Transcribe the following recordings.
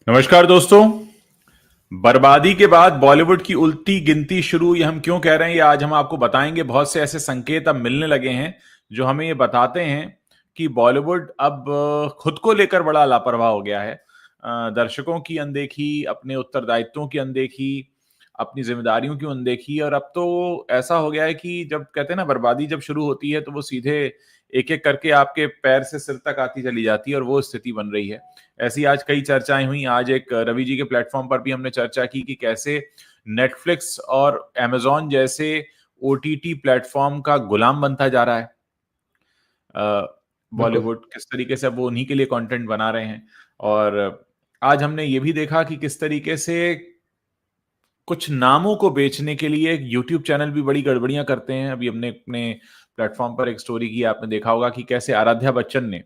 नमस्कार दोस्तों। बर्बादी के बाद बॉलीवुड की उल्टी गिनती शुरू, ये हम क्यों कह रहे हैं, ये आज हम आपको बताएंगे। बहुत से ऐसे संकेत अब मिलने लगे हैं जो हमें ये बताते हैं कि बॉलीवुड अब खुद को लेकर बड़ा लापरवाह हो गया है। दर्शकों की अनदेखी, अपने उत्तरदायित्वों की अनदेखी, अपनी जिम्मेदारियों की अनदेखी। और अब तो ऐसा हो गया है कि जब कहते हैं ना बर्बादी जब शुरू होती है तो वो सीधे एक एक करके आपके पैर से सिर तक आती चली जाती है, और वो स्थिति बन रही है। ऐसी आज कई चर्चाएं हुई। आज एक रवि जी के प्लेटफॉर्म पर भी हमने चर्चा की कि कैसे नेटफ्लिक्स और अमेजॉन जैसे ओटीटी प्लेटफॉर्म का गुलाम बनता जा रहा है बिल्कुल। बॉलीवुड। किस तरीके से अब वो उन्हीं के लिए कंटेंट बना रहे हैं। और आज हमने ये भी देखा कि किस तरीके से कुछ नामों को बेचने के लिए यूट्यूब चैनल भी बड़ी गड़बड़ियां करते हैं। अभी हमने अपने प्लेटफॉर्म पर एक स्टोरी की, आपने देखा होगा कि कैसे आराध्या बच्चन ने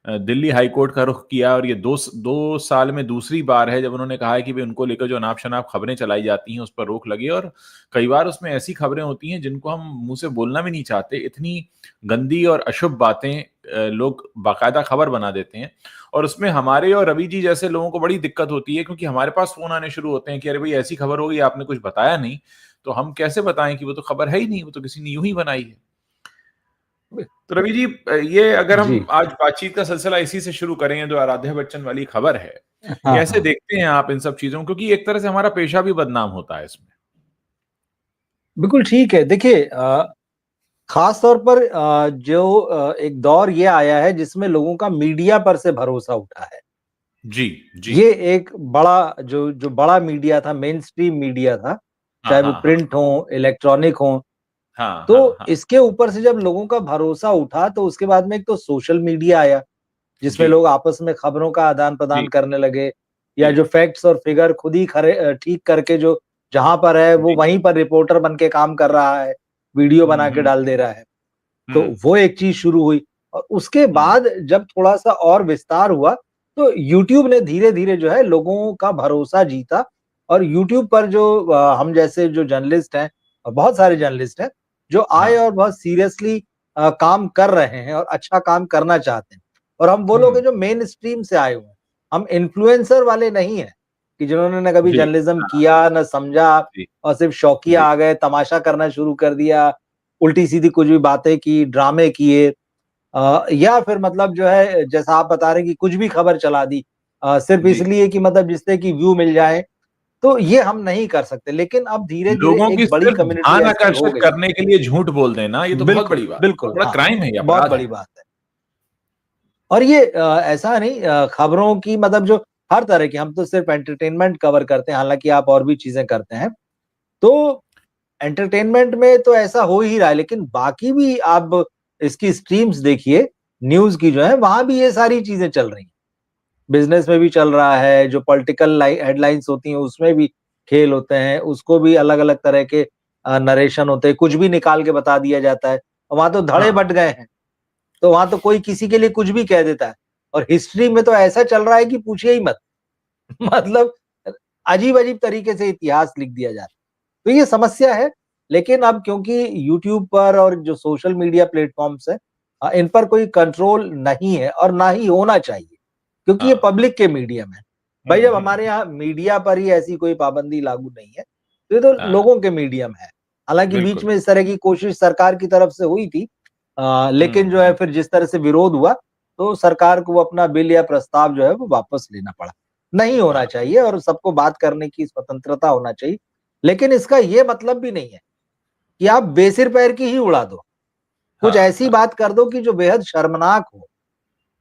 दिल्ली हाई कोर्ट का रुख किया। और ये दो साल में दूसरी बार है जब उन्होंने कहा है कि भाई उनको लेकर जो अनाप शनाप खबरें चलाई जाती हैं उस पर रोक लगे। और कई बार उसमें ऐसी खबरें होती हैं जिनको हम मुंह से बोलना भी नहीं चाहते, इतनी गंदी और अशुभ बातें लोग बाकायदा खबर बना देते हैं। और उसमें हमारे और रवि जी जैसे लोगों को बड़ी दिक्कत होती है, क्योंकि हमारे पास फोन आने शुरू होते हैं कि अरे भाई ऐसी खबर हो गई, आपने कुछ बताया नहीं। तो हम कैसे बताएं कि वो तो खबर है ही नहीं, वो तो किसी ने यूं ही बनाई है। तो रवि जी, ये अगर जी। हम आज बातचीत का सिलसिला इसी से शुरू करें, जो आराध्या बच्चन वाली खबर है, हाँ, कैसे हाँ। देखते हैं आप इन सब चीजों को? क्योंकि एक तरह से हमारा पेशा भी बदनाम होता है इसमें। बिल्कुल ठीक है। देखिए, खास तौर पर जो एक दौर ये आया है जिसमें लोगों का मीडिया पर से भरोसा उठा है। जी। जी। ये एक बड़ा जो बड़ा मीडिया था, मेन स्ट्रीम मीडिया था, हाँ चाहे वो हाँ हाँ प्रिंट हो, इलेक्ट्रॉनिक हो। हाँ हाँ तो हाँ। इसके ऊपर से जब लोगों का भरोसा उठा तो उसके बाद में एक तो सोशल मीडिया आया, जिसमें जी। लोग आपस में खबरों का जी। आदान-प्रदान करने लगे, या जी। जो फैक्ट्स और फिगर खुद ही ठीक करके जो जहाँ पर है वो जी। वहीं पर रिपोर्टर बन के काम कर रहा है, वीडियो बना के हम्म। डाल दे रहा है। तो हम्म। वो एक चीज़ शुरू हुई, और उसके हम्म। बाद जब थोड़ा-सा और विस्तार हुआ, तो यूट्यूब ने धीरे-धीरे जो है लोगों का भरोसा जीता। और यूट्यूब पर जो हम जैसे जो जर्नलिस्ट हैं, और बहुत सारे जर्नलिस्ट हैं, जो आए हाँ। और बहुत सीरियसली काम कर रहे हैं और अच्छा काम करना चाहते हैं। और हम वो लोग हम्म। हैं जो मेन स्ट्रीम से आए हुए हैं। हम इन्फ्लुएंसर वाले नहीं हैं, कि जिन्होंने ना कभी जी। जर्नलिज्म हाँ। किया, ना समझा, जी। और सिर्फ शौकिया जी। आ गए, तमाशा करना शुरू कर दिया, उल्टी-सीधी कुछ भी बातें की, ड्रामे किए, या फिर मतलब जो है जैसा आप बता रहे हैं कि कुछ भी खबर चला दी, सिर्फ जी। इसलिए कि मतलब जिससे कि व्यू मिल जाए। तो ये हम नहीं कर सकते, लेकिन अब धीरे-धीरे लोगों की एक बड़ी सिर्फ कम्युनिटी ध्यान ऐसी हो आकर्षित गई। करने के लिए झूठ बोल देना, ये तो बहुत बिल्कुल, बड़ी बात है, बहुत बिल्कुल, बड़ा हाँ, क्राइम है, ये बहुत अपराध है। बड़ी बात है। और ये ऐसा नहीं, खबरों की मतलब जो हर तरह की, हम तो सिर्फ एंटरटेनमेंट कवर करते हैं, हालाँकि आप और भी चीज़ें करते हैं। तो एंटरटेनमेंट में तो ऐसा हो ही रहा है, लेकिन बाकी भी आप इसकी स्ट्रीम्स देखिए, न्यूज़ की जो है, वहाँ भी ये सारी चीज़ें चल रही हैं। बिज़नेस में भी चल रहा है, जो पॉलिटिकल हेडलाइन्स होती हैं, उसमें भी खेल होते हैं, उसको भी अलग-अलग तरह के नरेशन होते हैं, कुछ भी निकाल के बता दिया जाता है। वहाँ तो धड़े हाँ। बँट गए हैं, तो वहाँ तो कोई किसी के लिए कुछ भी कह देता है। और हिस्ट्री में तो ऐसा चल रहा है कि पूछिए ही मत। मतलब अजीब-अजीब तरीके से इतिहास लिख दिया जा रहा है। तो ये समस्या है, लेकिन अब क्योंकि यूट्यूब पर और जो सोशल मीडिया प्लेटफ़ॉर्म्स हैं, इन पर कोई कंट्रोल नहीं है और ना ही होना चाहिए, क्योंकि ये हाँ। पब्लिक के मीडियम है। भाई हम्म। जब हमारे यहाँ मीडिया पर ही ऐसी कोई पाबंदी लागू नहीं है, तो ये तो हाँ। लोगों के मीडियम है। हालाँकि बीच बिल्कुल। में इस तरह की कोशिश सरकार की तरफ से हुई थी, लेकिन जो है हम्म। फिर जिस तरह से विरोध हुआ, तो सरकार को वो अपना बिल या प्रस्ताव जो है वो वापस लेना पड़ा। नहीं होना हाँ। चाहिए और सबको बात करने की स्वतंत्रता होना चाहिए। लेकिन इसका ये मतलब भी नहीं है कि आप बेसिर पैर की ही उड़ा दो। कुछ हाँ। ऐसी हाँ। बात कर दो कि जो बेहद शर्मनाक हो,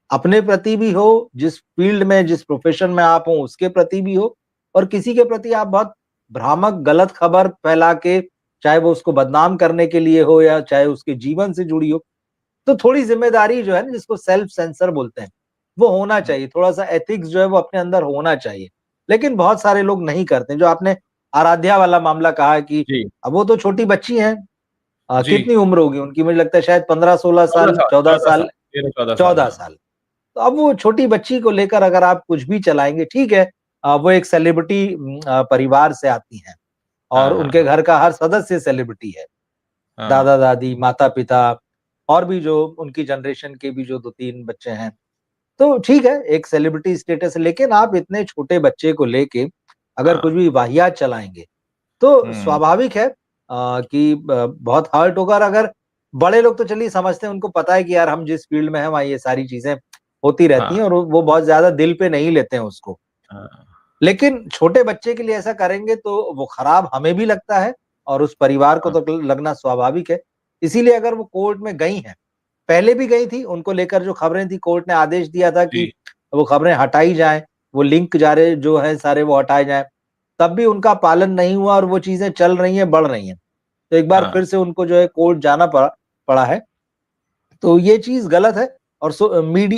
अपने प्रति भी हो, जिस फ़ील्ड में, जिस प्रोफ़ेशन में आप हो उसके प्रति भी हो, और किसी के प्रति आप बहुत भ्रामक गलत खबर फैला के, चाहे वो उसको बदनाम करने के लिए हो या चाहे उसके जीवन से जुड़ी हो, तो थोड़ी ज़िम्मेदारी जो है ना, जिसको सेल्फ सेंसर बोलते हैं, वो होना चाहिए। थोड़ा-सा एथिक्स जो है वो अपने अंदर होना चाहिए। लेकिन बहुत सारे लोग नहीं करते। जो आपने आराध्या वाला मामला कहा कि जी। अब वो तो छोटी बच्ची हैं, जी। कितनी उम्र होगी उनकी? मुझे लगता है शायद 15-16 14 साल, साल, 14 14 साल, साल, 13-14 साल, 14 हाँ। साल। तो अब वो छोटी बच्ची को लेकर अगर आप कुछ भी चलाएँगे, ठीक है, वो एक सेलिब्रिटी परिवार से आती हैं, हाँ, और हाँ, उनके हाँ। घर का हर सदस्य सेलिब्रिटी है। हाँ। दादा-दादी, माता-पिता, और भी जो उनकी जनरेशन के भी जो 2-3 बच्चे हैं, तो ठीक है, एक सेलिब्रिटी स्टेटस है, लेकिन आप इतने छोटे बच्चे को लेके अगर हाँ। कुछ भी वाहियात चलाएँगे, तो हुँ। स्वाभाविक है कि बहुत हर्ट होगा। और अगर बड़े लोग तो चलिए समझते हैं, उनको पता है कि यार हम जिस फ़ील्ड में हैं वहाँ ये सारी चीज़ें होती रहती हाँ, हैं और वो बहुत ज़्यादा दिल पे नहीं लेते हैं उसको। हाँ, लेकिन छोटे बच्चे के लिए ऐसा करेंगे तो वो खराब हमें भी लगता है और उस परिवार को हाँ। तो लगना स्वाभाविक है। इसीलिए अगर वो कोर्ट में गई हैं, पहले भी गई थी, उनको लेकर जो खबरें थी, कोर्ट ने आदेश दिया था कि जी, वो खबरें हटाई जाएँ, वो लिंक जारे जो हैं सारे वो हटाए जाएँ। तब भी उनका पालन नहीं हुआ और वो चीज़ें चल रही हैं, बढ़ रही हैं। तो एक बार हाँ, फिर से उनको जो है कोर्ट जाना पड़ा पड़ा है। तो ये चीज़ गलत है। और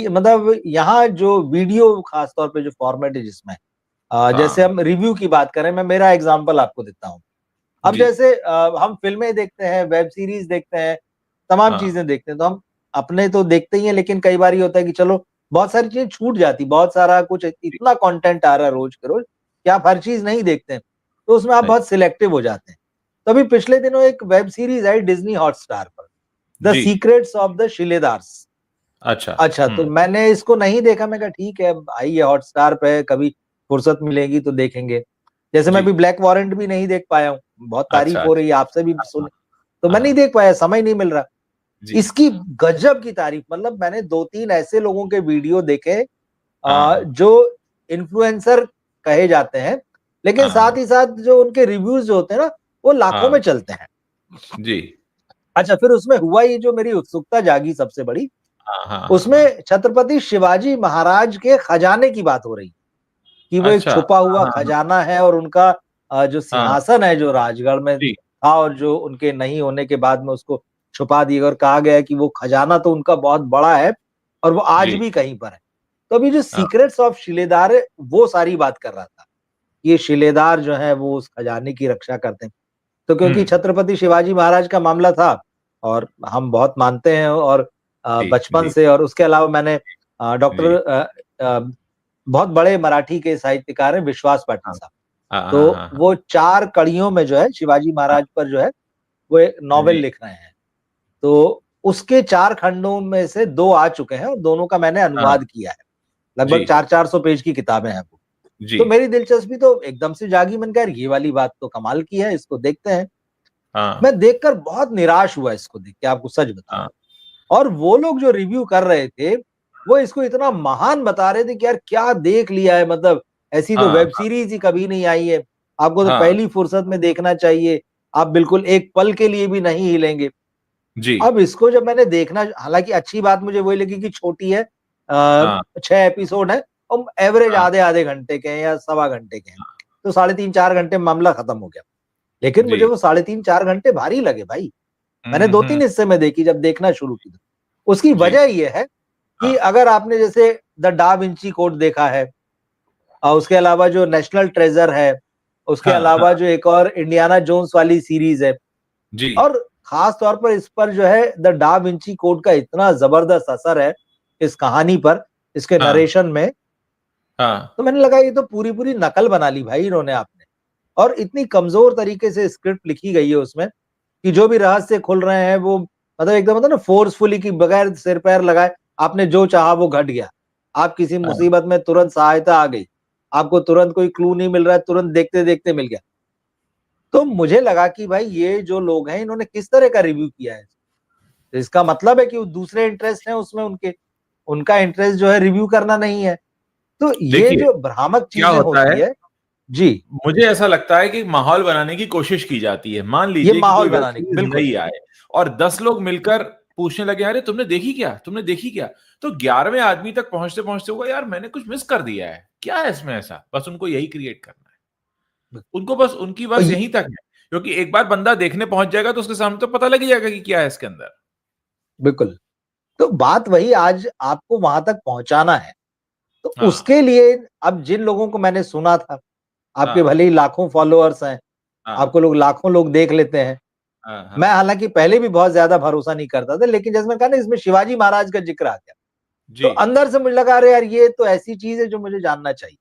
मतलब यहाँ जो वीडियो खास तौर पे जो फॉर्मेट है जिसमें जैसे हाँ। हम रिव्यू की बात करें, मैं मेरा एग्ज़ाम्पल आपको देता हूँ। अब जी, जैसे हम फ़िल्में देखते हैं, वेब सीरीज़ देखते हैं, तमाम हाँ, चीज़ें देखते हैं, तो हम अपने तो देखते ही हैं, लेकिन कई बार ये होता है कि चलो बहुत सारी चीज़ें छूट जाती, बहुत सारा कुछ जी, इतना कंटेंट आ रहा है रोज़ के रोज़ कि आप हर चीज़ नहीं देखते हैं, तो उसमें आप सही। बहुत सिलेक्टिव हो जाते हैं। तो अभी पिछले दिनों एक वेब सीरीज़ आई डिज़नी हॉटस्टार पर, द जी, सीक्रेट्स ऑफ द शिलेदार्स। अच्छा, अच्छा, तो हुँ, मैंने इसको नहीं देखा, मैं कहा ठीक है, आई है हॉटस्टार पे, कभी फुर्सत मिलेगी तो देखेंगे। जैसे मैं जी, अभी ब्लैक वॉरेंट भी नहीं देख पाया हूँ, बहुत तारीफ़ अच्छा, हो रही है, अच्छा, आपसे भी हाँ, सुनी, तो मैं नहीं हाँ, देख पाया, समय नहीं मिल रहा। जी, इसकी गज़ब की तारीफ़, मतलब मैंने 2-3 ऐसे लोगों के वीडियो देखे हाँ, जो इन्फ्लुएंसर कहे जाते हैं, लेकिन साथ हाँ, ही साथ जो उनके रिव्यूज़ जो होते हैं ना, वो लाखों हाँ, में चलते हैं। जी, अच्छा, फिर उसमें हुआ ये, जो मेरी उत्सुकता जागी सबसे बड़ी, हाँ, हाँ, हाँ, हाँ, उसमें छत्रपति शिवाजी महाराज के खजाने की बात हो रही, कि वो एक अच्छा, छुपा हुआ हाँ, हाँ, खजाना है और उनका जो हाँ, सिंहासन है जो राजगढ़ में जी, था और जो उनके नहीं होने के बाद में उसको छुपा दिया और कहा गया है कि वो खजाना तो उनका बहुत बड़ा है और वो आज जी, भी कहीं पर है। तो अभी जो हाँ, सीक्रेट्स ऑफ शिलेदार है, वो सारी बात कर रहा था। ये शिलेदार जो है वो उस खजाने की रक्षा करते हैं। तो हुँ, क्योंकि छत्रपति शिवाजी महाराज का मामला था और हम बहुत मानते हैं और जी, बचपन जी, से, और उसके अलावा मैंने डॉक्टर जी, बहुत बड़े मराठी के साहित्यकार हैं विश्वास पाटिल हाँ, साहब। हाँ, हाँ, तो हाँ, हाँ, वो 4 कड़ियों में जो है शिवाजी हाँ, महाराज पर जो है वो एक नॉवेल जी, लिख रहे हैं। तो उसके 4 खंडों में से 2 आ चुके हैं और दोनों का मैंने हाँ, अनुवाद किया है। जी, लगभग 4-400 पेज की किताबें हैं वो। जी, तो मेरी दिलचस्पी तो एकदम से जागी, मैंने कहा यार ये वाली बात तो कमाल की है, इसको देखते हैं। हाँ, मैं देखकर बहुत निराश हुआ इसको देख के, आपको सच बताऊँ। हाँ, और वो लोग जो रिव्यू कर रहे थे, वो इसको इतना महान बता रहे थे कि यार क्या देख लिया है, मतलब ऐसी तो हाँ, वेब हाँ, सीरीज़ ही कभी नहीं आई है। आपको तो हाँ, पहली फुर्सत में देखना चाहिए। आप बिल्कुल एक पल के लिए भी नहीं हिलेंगे। जी, अब इसको जब मैंने देखना, हालाँकि अच्छी बात मुझे वही लगी कि छोटी है, 6 एपिसोड है और एवरेज हाँ, आधे-आधे घंटे के हैं या सवा घंटे के हैं। तो साढ़े 3-4 घंटे में मामला खत्म हो गया। लेकिन मुझे जी, वो साढ़े 3-4 घंटे भारी लगे भाई। मैंने हुँ, हुँ, 2-3 हिस्से में देखी जब देखना शुरू की तो। उसकी जी, वजह ये है कि हाँ, अगर आपने जैसे द डा विंची कोड देखा है, उसके अलावा जो नेशनल ट्रेज़र है, उसके हाँ, अलावा हाँ, जो एक और इंडियाना जोन्स वाली सीरीज़ है, जी, और ख़ास तौर पर इस पर जो है द डा विंची कोड का इतना ज़बरदस्त असर है, इस कहानी पर, इसके हाँ, नरेशन में, हाँ, तो मैंने लगा ये तो पूरी-पूरी नकल बना ली भाई इन्होंने आपने। और इतनी कमज़ोर तरीके से स्क्रिप्ट लिखी गई है उसमें कि जो भी रहस्य खुल रहे हैं वो, मतलब एकदम होता है ना फ़ोर्सफुली, कि बगैर सिर-पैर लगाए आपने जो चाहा वो घट गया। आप किसी हाँ, मुसीबत में तुरंत सहायता आ गई। आपको तुरंत कोई क्लू नहीं मिल रहा है, तुरंत देखते-देखते मिल गया। तो मुझे लगा कि भाई ये जो लोग हैं इन्होंने किस तरह का रिव्यू किया है? तो इसका मतलब है कि वो दूसरे इंटरेस्ट हैं उसमें उनके। उनका इंटरेस्ट जो है रिव्यू करना नहीं है। तो ये देखिए, जो भ्रामक क्या चीज़ें होता होती है है। जी, मुझे ऐसा लगता है कि माहौल बनाने की कोशिश की जाती है। मान ये लीजिए कि कोई माहौल वेब बनाने की सीरीज़ बिल्कुल। नई आए और 10 लोग मिलकर पूछने लगे, "अरे! तुमने देखी क्या? तुमने देखी क्या?" तो 11वें आदमी तक पहुँचते-पहुँचते होगा, "यार मैंने कुछ मिस कर दिया है। क्या है इसमें ऐसा?" बस उनको यही क्रिएट करना है। उनको बस उनकी और बस ये यहीं तक है। क्योंकि एक बार बंदा देखने पहुँच जाएगा तो उसके सामने तो पता लग ही जाएगा कि क्या है इसके अंदर। बिल्कुल। तो बात वही, आज आपको वहाँ तक पहुँचाना है। तो हाँ, उसके लिए अब जिन लोगों को मैंने सुना था, आपके हाँ, भले ही लाखों फॉलोअर्स हैं, हाँ, आपको लोग लाखों लोग देख लेते हैं। हाँ, मैं हाँ। हालाँकि पहले भी बहुत ज़्यादा भरोसा नहीं करता था, लेकिन जैसे मैंने कहा ना इसमें शिवाजी महाराज का ज़िक्र आ गया, तो जी, अंदर से मुझे लगा अरे यार ये तो ऐसी चीज़ है जो मुझे जानना चाहिए।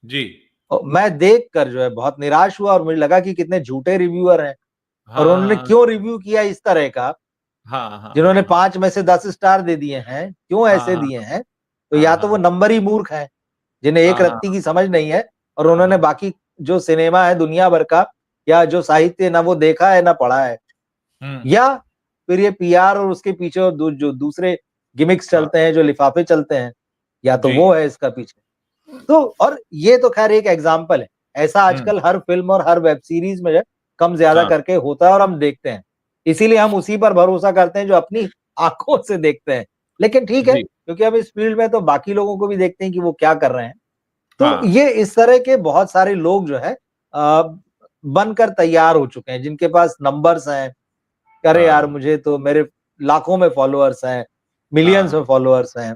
जी। और मैं देख कर जो है बहुत निराश हुआ और मुझे लगा कि कितने झूठे रिव्यूअर हैं और उन्होंने हाँ, क्यों रिव्यू किया इस तरह का, हाँ, हाँ, हाँ, जिन्होंने हाँ। 5 में से 10 स्टार दे दिए हैं, क्यों हाँ, ऐसे हाँ, दिए हैं? तो या तो वो नंबरी मूर्ख हैं जिन्हें एक रत्ती की समझ नहीं है और उन्होंने बाकी जो सिनेमा है दुनिया भर का या जो साहित्य ना वो देखा है ना पढ़ा है, या फिर ये पीआर और उसके पीछे और जो दूसरे गिमिक्स चलते हैं, जो लिफाफे चलते हैं, या तो वो है इसका पीछे। तो और ये तो खैर एक एग्जाम्पल है, ऐसा आजकल हर फिल्म और हर वेब सीरीज में कम ज्यादा करके होता है और हम देखते हैं, इसीलिए हम उसी पर भरोसा करते हैं जो अपनी आंखों से देखते हैं। लेकिन ठीक है, क्योंकि हम इस फील्ड में तो बाकी लोगों को भी देखते हैं कि वो क्या कर रहे हैं। तो ये इस तरह के बहुत सारे लोग जो है बनकर तैयार हो चुके हैं, जिनके पास नंबर्स हैं, अरे यार मुझे तो मेरे लाखों में फॉलोअर्स हैं, मिलियंस में फॉलोअर्स हैं,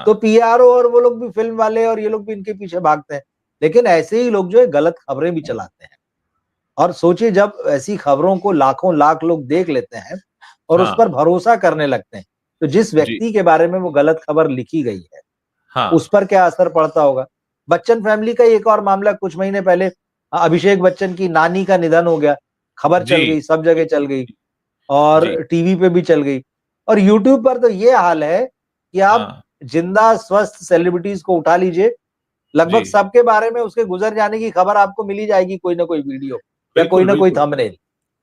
तो पीआरओ और वो लोग भी, फिल्म वाले और ये लोग भी इनके पीछे भागते हैं। लेकिन ऐसे ही लोग जो है गलत खबरें भी चलाते हैं, और सोचिए जब ऐसी खबरों को लाखों लाख लोग देख लेते हैं और उस पर भरोसा करने लगते हैं, तो जिस व्यक्ति के बारे में वो गलत खबर लिखी गई है उस पर क्या असर पड़ता होगा। बच्चन फैमिली का एक और मामला, कुछ महीने पहले अभिषेक बच्चन की नानी का निधन हो गया, खबर चल गई, सब जगह चल गई और टीवी पे भी चल गई, और यूट्यूब पर तो ये हाल है कि आप जिंदा स्वस्थ सेलिब्रिटीज को उठा लीजिए, लगभग सबके बारे में उसके गुजर जाने की खबर आपको मिली जाएगी, कोई ना कोई वीडियो या कोई ना कोई थंबनेल।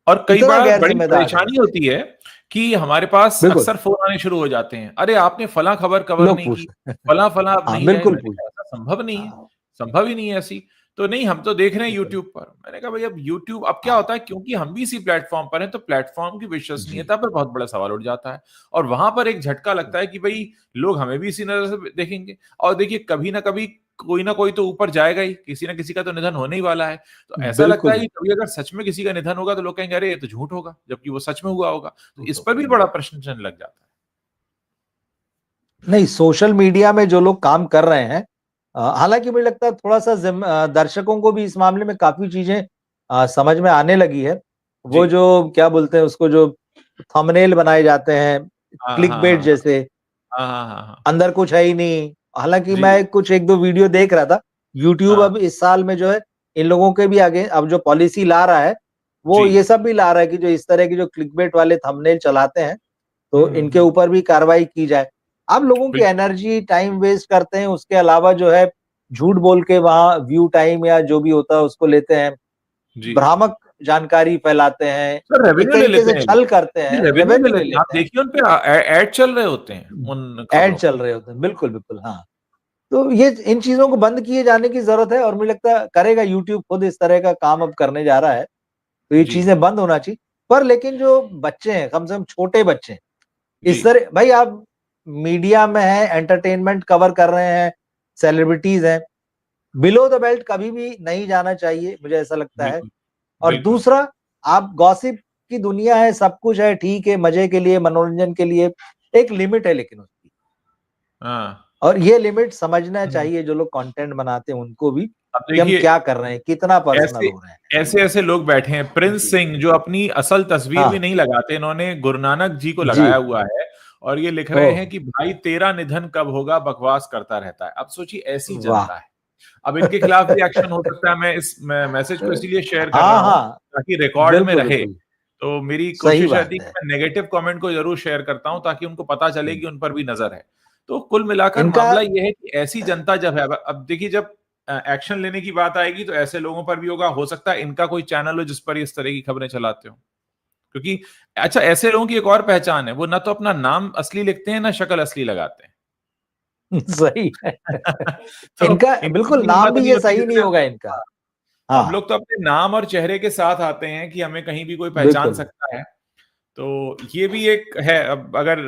और कई बार बड़ी परेशानी होती है कि हमारे पास अक्सर फोन आने शुरू हो जाते हैं, अरे आपने फला खबर कवर नहीं की, फला फला अब नहीं है, ऐसा संभव नहीं है, संभव ही नहीं है ऐसी। तो नहीं, हम तो देख रहे हैं यूट्यूब पर। मैंने कहा भाई अब यूट्यूब, अब क्या होता है, क्योंकि हम भी इसी प्लेटफॉर्म पर हैं, तो प्लेटफॉर्म की विश्वसनीयता पर बहुत बड़ा सवाल उठ जाता है, और वहां पर एक झटका लगता है कि भाई लोग हमें भी इसी नजर से देखेंगे। और देखिए कभी ना कभी कोई ना कोई तो ऊपर जाएगा ही, किसी ना किसी का तो निधन होने ही वाला है। तो ऐसा लगता है कि कभी अगर सच में किसी का निधन होगा तो लोग कहेंगे अरे ये तो झूठ होगा, जबकि वो सच में हुआ होगा। तो इस पर भी बड़ा प्रश्न चिन्ह लग जाता है। नहीं, सोशल मीडिया में जो लोग काम कर रहे हैं, हालांकि मुझे लगता है थोड़ा सा दर्शकों को भी इस मामले में काफी चीजें समझ में आने लगी है। वो जो क्या बोलते हैं उसको, जो थंबनेल बनाए जाते हैं क्लिकबेट जैसे, अंदर कुछ है ही नहीं। हालांकि मैं कुछ एक दो वीडियो देख रहा था, यूट्यूब अब इस साल में जो है इन लोगों के भी आगे अब जो पॉलिसी ला रहा है वो ये सब भी ला रहा है कि जो इस तरह की जो क्लिकबेट वाले थंबनेल चलाते हैं तो इनके ऊपर भी कार्रवाई की जाए। आप लोगों की एनर्जी टाइम वेस्ट करते हैं, उसके अलावा जो है झूठ बोल के वहां व्यू टाइम या जो भी होता है उसको लेते हैं, भ्रामक जानकारी फैलाते हैं, एक तरीके से छल करते हैं, रेवेन्यू ले लेते हैं। आप देखिए उन पे ऐड चल रहे होते हैं, उन ऐड चल रहे होते हैं, बिल्कुल बिल्कुल। हाँ, तो ये इन चीजों को बंद किए जाने की जरूरत है, और मुझे लगता है करेगा, यूट्यूब खुद इस तरह का काम अब करने जा रहा है, तो ये चीजें बंद होना चाहिए। पर लेकिन जो बच्चे हैं, कम से कम छोटे बच्चे, इस तरह भाई आप मीडिया में है, एंटरटेनमेंट कवर कर रहे हैं, सेलिब्रिटीज हैं, बिलो द बेल्ट कभी भी नहीं जाना चाहिए, मुझे ऐसा लगता है। और दूसरा, आप गॉसिप की दुनिया है, सब कुछ है, ठीक है, मजे के लिए, मनोरंजन के लिए, एक लिमिट है लेकिन उसकी, और ये लिमिट समझना चाहिए जो लोग कंटेंट बनाते हैं उनको भी, कि हम क्या कर रहे हैं, कितना पर्सनल हो रहे हैं। ऐसे ऐसे लोग बैठे हैं, प्रिंस सिंह, जो अपनी असल तस्वीर भी नहीं लगाते, इन्होंने गुरु नानक जी को लगाया हुआ है, और ये लिख रहे हैं कि भाई तेरा निधन कब होगा, बकवास करता रहता है। अब सोचिए ऐसी जनता है, अब इनके खिलाफ भी एक्शन हो सकता है। मैं इस मैसेज को इसलिए शेयर कर रहा हूं ताकि रिकॉर्ड में रहे। तो मेरी कोशिश रहती है कि मैं नेगेटिव कमेंट को जरूर शेयर करता हूं ताकि उनको पता चले कि उन पर भी नजर है। तो कुल मिलाकर मामला यह है कि ऐसी जनता जब है, अब देखिए जब एक्शन लेने की बात आएगी तो ऐसे लोगों पर भी होगा। हो सकता है इनका कोई चैनल हो जिस पर इस तरह की खबरें चलाते हो, क्योंकि अच्छा ऐसे लोगों की एक और पहचान है, वो ना तो अपना नाम असली लिखते हैं ना शक्ल असली लगाते हैं। सही है। तो इनका बिल्कुल नाम भी ये सही नहीं होगा इनका। हम लोग तो अपने नाम और चेहरे के साथ आते हैं कि हमें कहीं भी कोई पहचान सकता है। तो ये भी एक है। अब अगर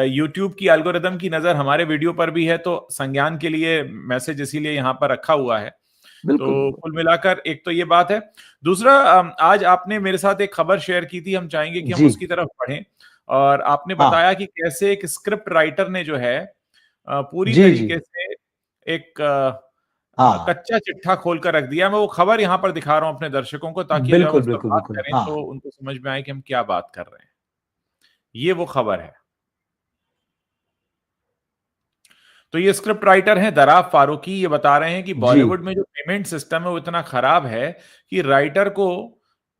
YouTube की एल्गोरिदम की नजर हमारे वीडियो पर भी है तो संज्ञान के लिए मैसेज इसीलिए यहाँ पर रखा हुआ है। तो कुल मिलाकर एक तो ये बात है। दूसरा, आज आपने मेरे साथ एक खबर शेयर की थी, हम चाहेंगे कि हम उसकी तरफ पढ़ें। और आपने बताया कि कैसे एक स्क्रिप्ट राइटर ने जो है पूरी तरीके से एक कच्चा चिट्ठा खोलकर रख दिया। मैं वो खबर यहाँ पर दिखा रहा हूं अपने दर्शकों को, ताकि जब हम इस पर बात करें तो उनको समझ में आए कि हम क्या बात कर रहे हैं। ये वो खबर है। तो ये स्क्रिप्ट राइटर हैं दराफ फारूकी। ये बता रहे हैं कि बॉलीवुड में जो पेमेंट सिस्टम है वो इतना खराब है कि राइटर को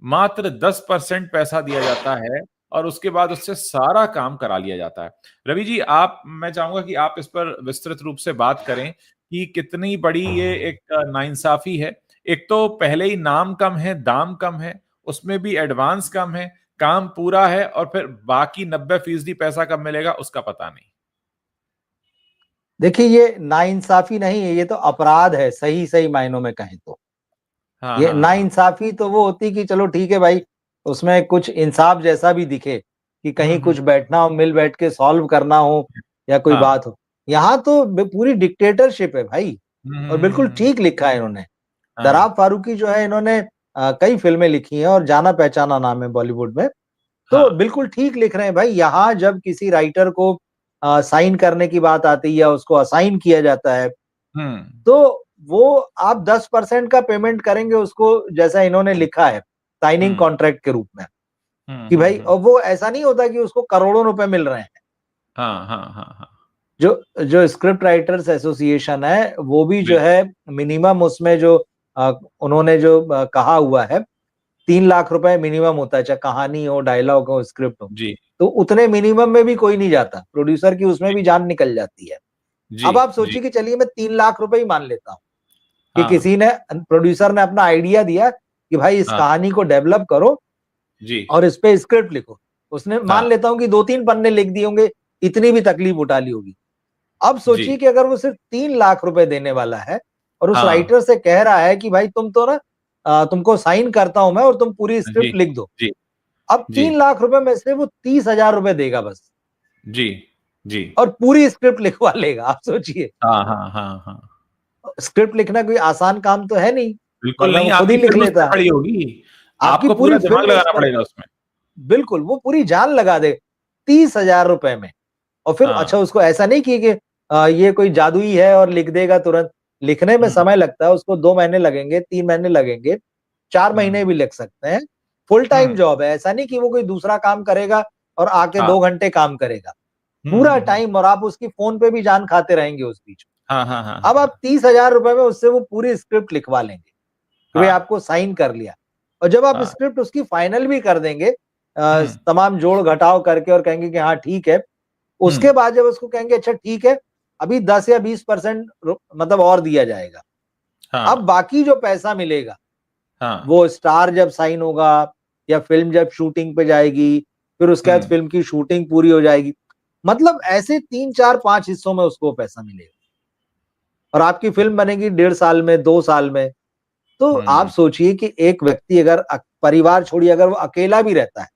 मात्र 10% पैसा दिया जाता है और उसके बाद उससे सारा काम करा लिया जाता है। रवि जी, आप, मैं चाहूंगा कि आप इस पर विस्तृत रूप से बात करें कि कितनी बड़ी ये एक नाइंसाफी है। एक तो पहले ही नाम कम है, दाम कम है, उसमें भी एडवांस कम है, काम पूरा है, और फिर बाकी 90% पैसा कब मिलेगा उसका पता नहीं। देखिए, ये नाइंसाफी नहीं है, ये तो अपराध है, सही सही मायनों में कहें तो। हाँ ये हाँ हाँ। नाइंसाफी तो वो होती कि चलो ठीक है भाई, उसमें कुछ इंसाफ जैसा भी दिखे, कि कहीं हम्म। कुछ बैठना हो, मिल बैठ के सॉल्व करना हो, या कोई हाँ। बात हो। यहाँ तो पूरी डिक्टेटरशिप है भाई। और बिल्कुल हम्म। ठीक लिखा है इन्होंने। हाँ दराब फारूकी जो है, इन्होंने कई फिल्में लिखी हैं और जाना पहचाना नाम है बॉलीवुड में। तो हाँ। बिल्कुल ठीक लिख रहे हैं भाई। यहाँ जब किसी राइटर को साइन करने की बात आती है या उसको असाइन किया जाता है, हम्म। तो वो आप 10% का पेमेंट करेंगे उसको, जैसा इन्होंने लिखा है साइनिंग हम्म। कॉन्ट्रैक्ट के रूप में, कि भाई, और वो ऐसा नहीं होता कि उसको करोड़ों रुपए मिल रहे हैं। हाँ हाँ हाँ हाँ। जो जो स्क्रिप्ट राइटर्स एसोसिएशन है, वो भी जो बिल्कुल। है मिनिमम उसमें जो उन्होंने जो कहा हुआ है, 3 लाख रुपए मिनिमम होता है, चाहे कहानी हो, डायलॉग हो, स्क्रिप्ट हो। जी तो उतने मिनिमम में भी कोई नहीं जाता, प्रोड्यूसर की उसमें भी जान निकल जाती है। जी अब आप जी। सोचिए कि चलिए मैं 3 लाख रुपए ही मान लेता हूँ, कि हाँ किसी ने, प्रोड्यूसर ने अपना आइडिया दिया कि भाई इस हाँ। कहानी को डेवलप करो जी। और इस पे स्क्रिप्ट लिखो। उसने, मान हाँ। लेता हूँ कि 2-3 पन्ने लिख दिए होंगे, इतनी भी तकलीफ उठा ली होगी। अब जी। सोचिए कि अगर वो सिर्फ 3 लाख रुपए देने वाला है और उस हाँ। राइटर से कह रहा है कि भाई तुम तो ना, तुमको साइन करता हूं मैं और तुम पूरी जी स्क्रिप्ट लिख दो। जी अब जी 3 लाख रुपए में से वो 30,000 रुपए देगा बस, जी जी। और पूरी स्क्रिप्ट लिखवा लेगा। आप सोचिए, हाँ हाँ हाँ हाँ। स्क्रिप्ट लिखना कोई आसान काम तो है नहीं, बिल्कुल वरना नहीं, वो खुद ही आपकी लिख फिल्म उस पर लेता। खड़ी होगी। आपकी आपको पूरी पूरा दिमाग फिल्म उस लगाना पर, पड़ेगा उसमें। बिल्कुल, वो पूरी जान लगा दे 30,000 रुपए में। और फिर अच्छा, हाँ। उसको ऐसा नहीं कि ये कोई जादुई है और लिख देगा तुरंत। लिखने में हम्म समय लगता है, उसको 2 महीने लगेंगे, 3 महीने लगेंगे, 4 महीने हम्म भी लग सकते हैं। फुल टाइम हम्म। जॉब है, ऐसा नहीं कि वो कोई दूसरा काम करेगा और आके हाँ। 2 घंटे काम करेगा। पूरा हम्म। टाइम, और आप उसकी फोन पे भी जान खाते रहेंगे उस बीच। हाँ हाँ हाँ अब आप हाँ 30,000 रुपए में उससे वो पूरी स्क्रिप्ट लिखवा लेंगे कि भाई हाँ आपको साइन कर लिया। और जब आप हाँ। स्क्रिप्ट उसकी फाइनल भी कर देंगे, हम्म तमाम जोड़ घटाव करके, और कहेंगे कि हाँ ठीक है, हम्म। उसके बाद जब उसको कहेंगे अच्छा ठीक है, अभी 10 या 20% मतलब और दिया जाएगा। अब हाँ बाकी जो पैसा मिलेगा, हाँ। वो स्टार जब साइन होगा या फिल्म जब शूटिंग पे जाएगी, फिर उसके बाद हम्म फिल्म की शूटिंग पूरी हो जाएगी, मतलब ऐसे 3-4-5 हिस्सों में उसको पैसा मिलेगा। और आपकी फिल्म बनेगी 1.5 साल में, 2 साल में। तो आप हम्म सोचिए कि एक व्यक्ति अगर परिवार छोड़िए, अगर वो अकेला भी रहता है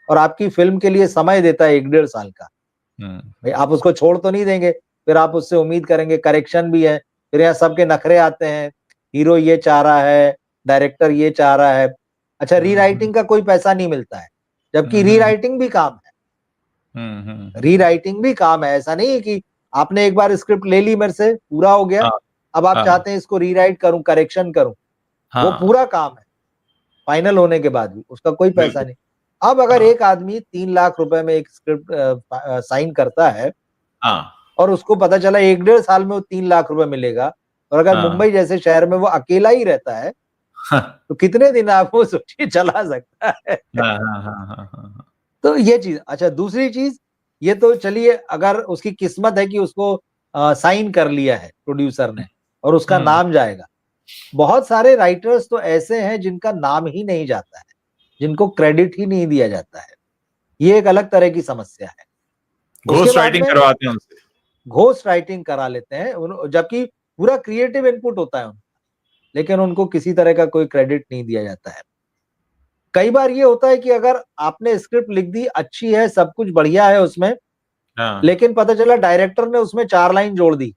और आपकी फिल्म के लिए समय देता है 1-1.5 साल का, हम्म भाई आप उसको छोड़ तो नहीं देंगे। फिर आप उससे उम्मीद करेंगे, करेक्शन भी है, फिर यहाँ सबके नखरे आते हैं, हीरो ये चाह रहा है, डायरेक्टर ये चाह रहा है। अच्छा, हम्म रीराइटिंग का कोई पैसा नहीं मिलता है, जबकि हम्म रीराइटिंग भी काम है। हम्म। रीराइटिंग भी काम है, ऐसा नहीं है कि आपने एक बार स्क्रिप्ट ले ली मेरे से, पूरा हो गया, हाँ अब आप हाँ चाहते हैं इसको रीराइट करूं, करेक्शन करूं। वो हाँ। पूरा काम है, फाइनल होने के बाद भी उसका कोई पैसा बिल्कुल। नहीं। अब अगर हाँ एक आदमी 3 लाख रुपए में एक स्क्रिप्ट साइन करता है हाँ और उसको पता चला 1-1.5 साल में वो 3 लाख रुपए मिलेगा, और अगर हाँ मुंबई जैसे शहर में वो अकेला ही रहता है, हाँ तो कितने दिन आप वो सोचिए चला सकता है। हाँ हाँ हाँ हाँ हाँ। तो ये चीज, अच्छा दूसरी चीज, ये तो चलिए अगर उसकी किस्मत है कि उसको साइन कर लिया है प्रोड्यूसर ने और उसका हम्म। नाम जाएगा। बहुत सारे राइटर्स तो ऐसे हैं जिनका नाम ही नहीं जाता है, जिनको क्रेडिट ही नहीं दिया जाता है। ये एक अलग तरह की समस्या है। उसके घोस्ट बाद राइटिंग में करवाते हैं उनसे। घोस्ट राइटिंग करा लेते हैं जबकि पूरा क्रिएटिव इनपुट होता है उनका, लेकिन उनको किसी तरह का कोई क्रेडिट नहीं दिया जाता है। कई बार ये होता है कि अगर आपने स्क्रिप्ट लिख दी, अच्छी है, सब कुछ बढ़िया है उसमें, हाँ लेकिन पता चला डायरेक्टर ने उसमें 4 लाइन जोड़ दी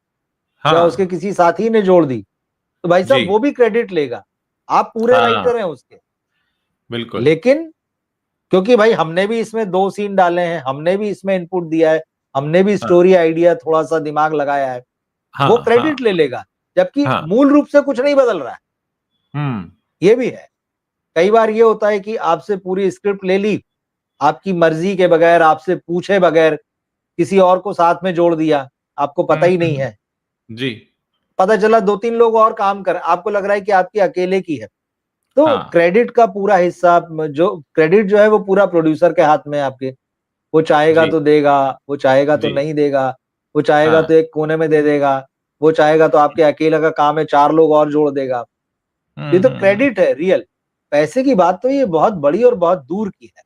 या उसके हाँ। किसी साथी ने जोड़ दी, तो भाई जी। साहब वो भी क्रेडिट लेगा। आप पूरे हाँ। राइटर हैं उसके, बिल्कुल। लेकिन क्योंकि भाई हमने भी इसमें 2 सीन डाले हैं, हमने भी इसमें इनपुट दिया है, हमने भी हाँ स्टोरी आइडिया थोड़ा सा दिमाग लगाया है, वो हाँ हाँ क्रेडिट ले लेगा, जबकि हाँ। मूल रूप से कुछ नहीं बदल रहा है। हम्म ये भी है। कई बार ये होता है कि आपसे पूरी स्क्रिप्ट ले ली, आपकी मर्जी के बगैर, आपसे पूछे बगैर किसी और को साथ में जोड़ दिया, आपको पता ही नहीं हम्म। है। जी। पता चला 2-3 लोग और काम कर, आपको लग रहा है कि आपकी अकेले की है। तो हाँ, क्रेडिट का पूरा हिस्सा, जो क्रेडिट जो है वो पूरा प्रोड्यूसर के हाथ में है आपके। वो चाहेगा जी, तो देगा, वो चाहेगा तो जी, नहीं देगा, वो चाहेगा हाँ, तो एक कोने में दे देगा, वो चाहेगा तो आपके अकेले का काम है 4 लोग और जोड़ देगा। ये हुँ, तो हुँ, हुँ, क्रेडिट है रियल। पैसे की बात तो ये बहुत बड़ी और बहुत दूर की है,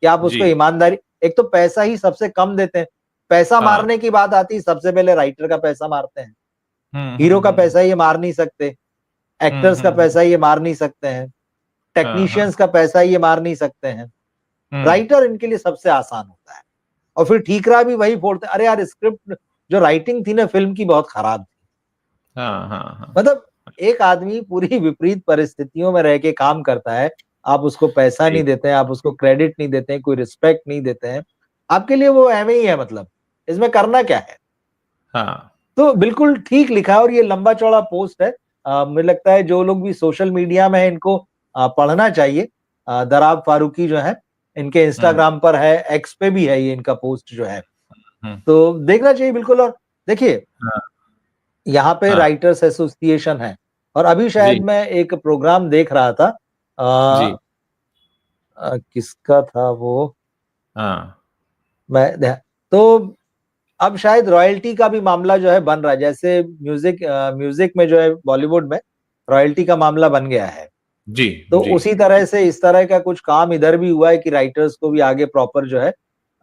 कि आप जी, उसको ईमानदारी, एक तो पैसा ही सबसे कम देते हैं। पैसा हाँ, मारने की बात आती है, सबसे पहले राइटर का पैसा मारते हैं। हुँ, हीरो हुँ, का हुँ, पैसा ये मार नहीं सकते, हुँ, एक्टर्स का हुँ, हुँ, पैसा ये मार नहीं सकते हैं, हाँ, हाँ, टेक्नीशियंस का पैसा ये मार नहीं सकते हैं। हुँ, राइटर इनके लिए सबसे आसान होता है। और फिर ठीकरा भी वही फोड़ते हैं। अरे यार, स्क्रिप्ट जो राइटिंग थी ना फिल्म की, बहुत खराब थी। हाँ, हाँ, हाँ, मतलब एक आदमी पूरी विपरीत परिस्थितियों में रह के काम करता है, आप उसको पैसा सही, नहीं देते हैं, आप उसको क्रेडिट नहीं देते हैं, कोई रिस्पेक्ट नहीं देते हैं, आपके लिए वो एवं ही है, मतलब इसमें करना क्या है? हाँ, तो बिल्कुल ठीक लिखा है, और ये लंबा चौड़ा पोस्ट है। मुझे लगता है जो लोग भी सोशल मीडिया में है, इनको पढ़ना चाहिए। दराब फारूकी जो है, इनके हुँ, इंस्टाग्राम पर है, एक्स पे भी है ये इनका पोस्ट जो है। हुँ, तो देखना चाहिए बिल्कुल। और देखिए, हाँ, यहाँ पे हाँ, राइटर्स एसोसिएशन है, और अभी शायद जी, मैं एक प्रोग्राम देख रहा था। जी, किसका था वो? हाँ, तो अब शायद रॉयल्टी का भी मामला जो है बन रहा है, जैसे म्यूजिक में जो है बॉलीवुड में रॉयल्टी का मामला बन गया है। जी, तो जी, उसी तरह से इस तरह का कुछ काम इधर भी हुआ है कि राइटर्स को भी आगे प्रॉपर जो है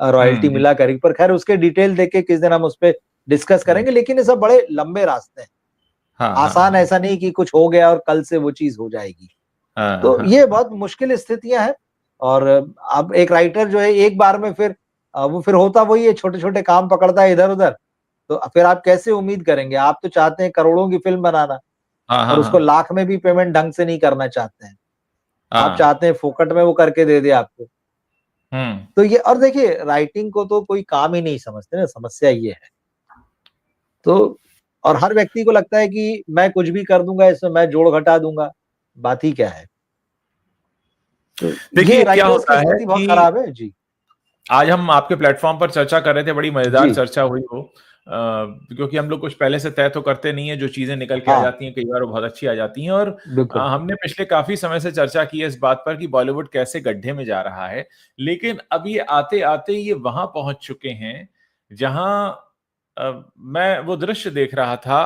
रॉयल्टी हुँ, हुँ, मिला करेगी। पर खैर, उसके डिटेल देख के किस दिन हम उस पे डिस्कस हुँ, करेंगे। लेकिन ये सब बड़े लंबे रास्ते हैं, हाँ, हाँ, आसान हाँ, ऐसा नहीं कि कुछ हो गया और कल से वो चीज हो जाएगी। हाँ, तो हाँ, ये बहुत मुश्किल स्थितियां हैं। और अब एक राइटर जो है एक बार में फिर वो फिर होता वही है, छोटे छोटे काम पकड़ता है इधर उधर। तो फिर आप कैसे उम्मीद करेंगे? आप तो चाहते हैं करोड़ों की फिल्म बनाना, हाँ, और हाँ, उसको हाँ, लाख में भी पेमेंट ढंग से नहीं करना चाहते हैं। आप हाँ, चाहते हैं फोकट में वो करके दे दे आपको। हुँ, तो ये, और देखिए, राइटिंग को तो कोई काम ही नहीं समझते ना, समस्या ये है। तो और हर व्यक्ति को लगता है कि मैं कुछ भी कर दूंगा, इसमें मैं जोड़ घटा दूंगा। बात ही क्या है? तो ये देखिए क्या राइटर्स की होता है स्थिति बहुत कि खराब है जी। आज हम आपके प्लेटफॉर्म पर चर्चा कर रहे थे, बड़ी मजेदार जी, चर्चा हुई वो, क्योंकि हम लोग कुछ पहले से तय तो करते नहीं है, जो चीजें निकल के आ हाँ, जाती हैं कई बार वो बहुत अच्छी आ जाती हैं। और बिल्कुल, हमने पिछले काफी समय से चर्चा की है इस बात पर कि बॉलीवुड कैसे गड्ढे में जा रहा है। लेकिन अब ये आते आते ये वहां पहुंच चुके हैं जहां मैं वो दृश्य देख रहा था।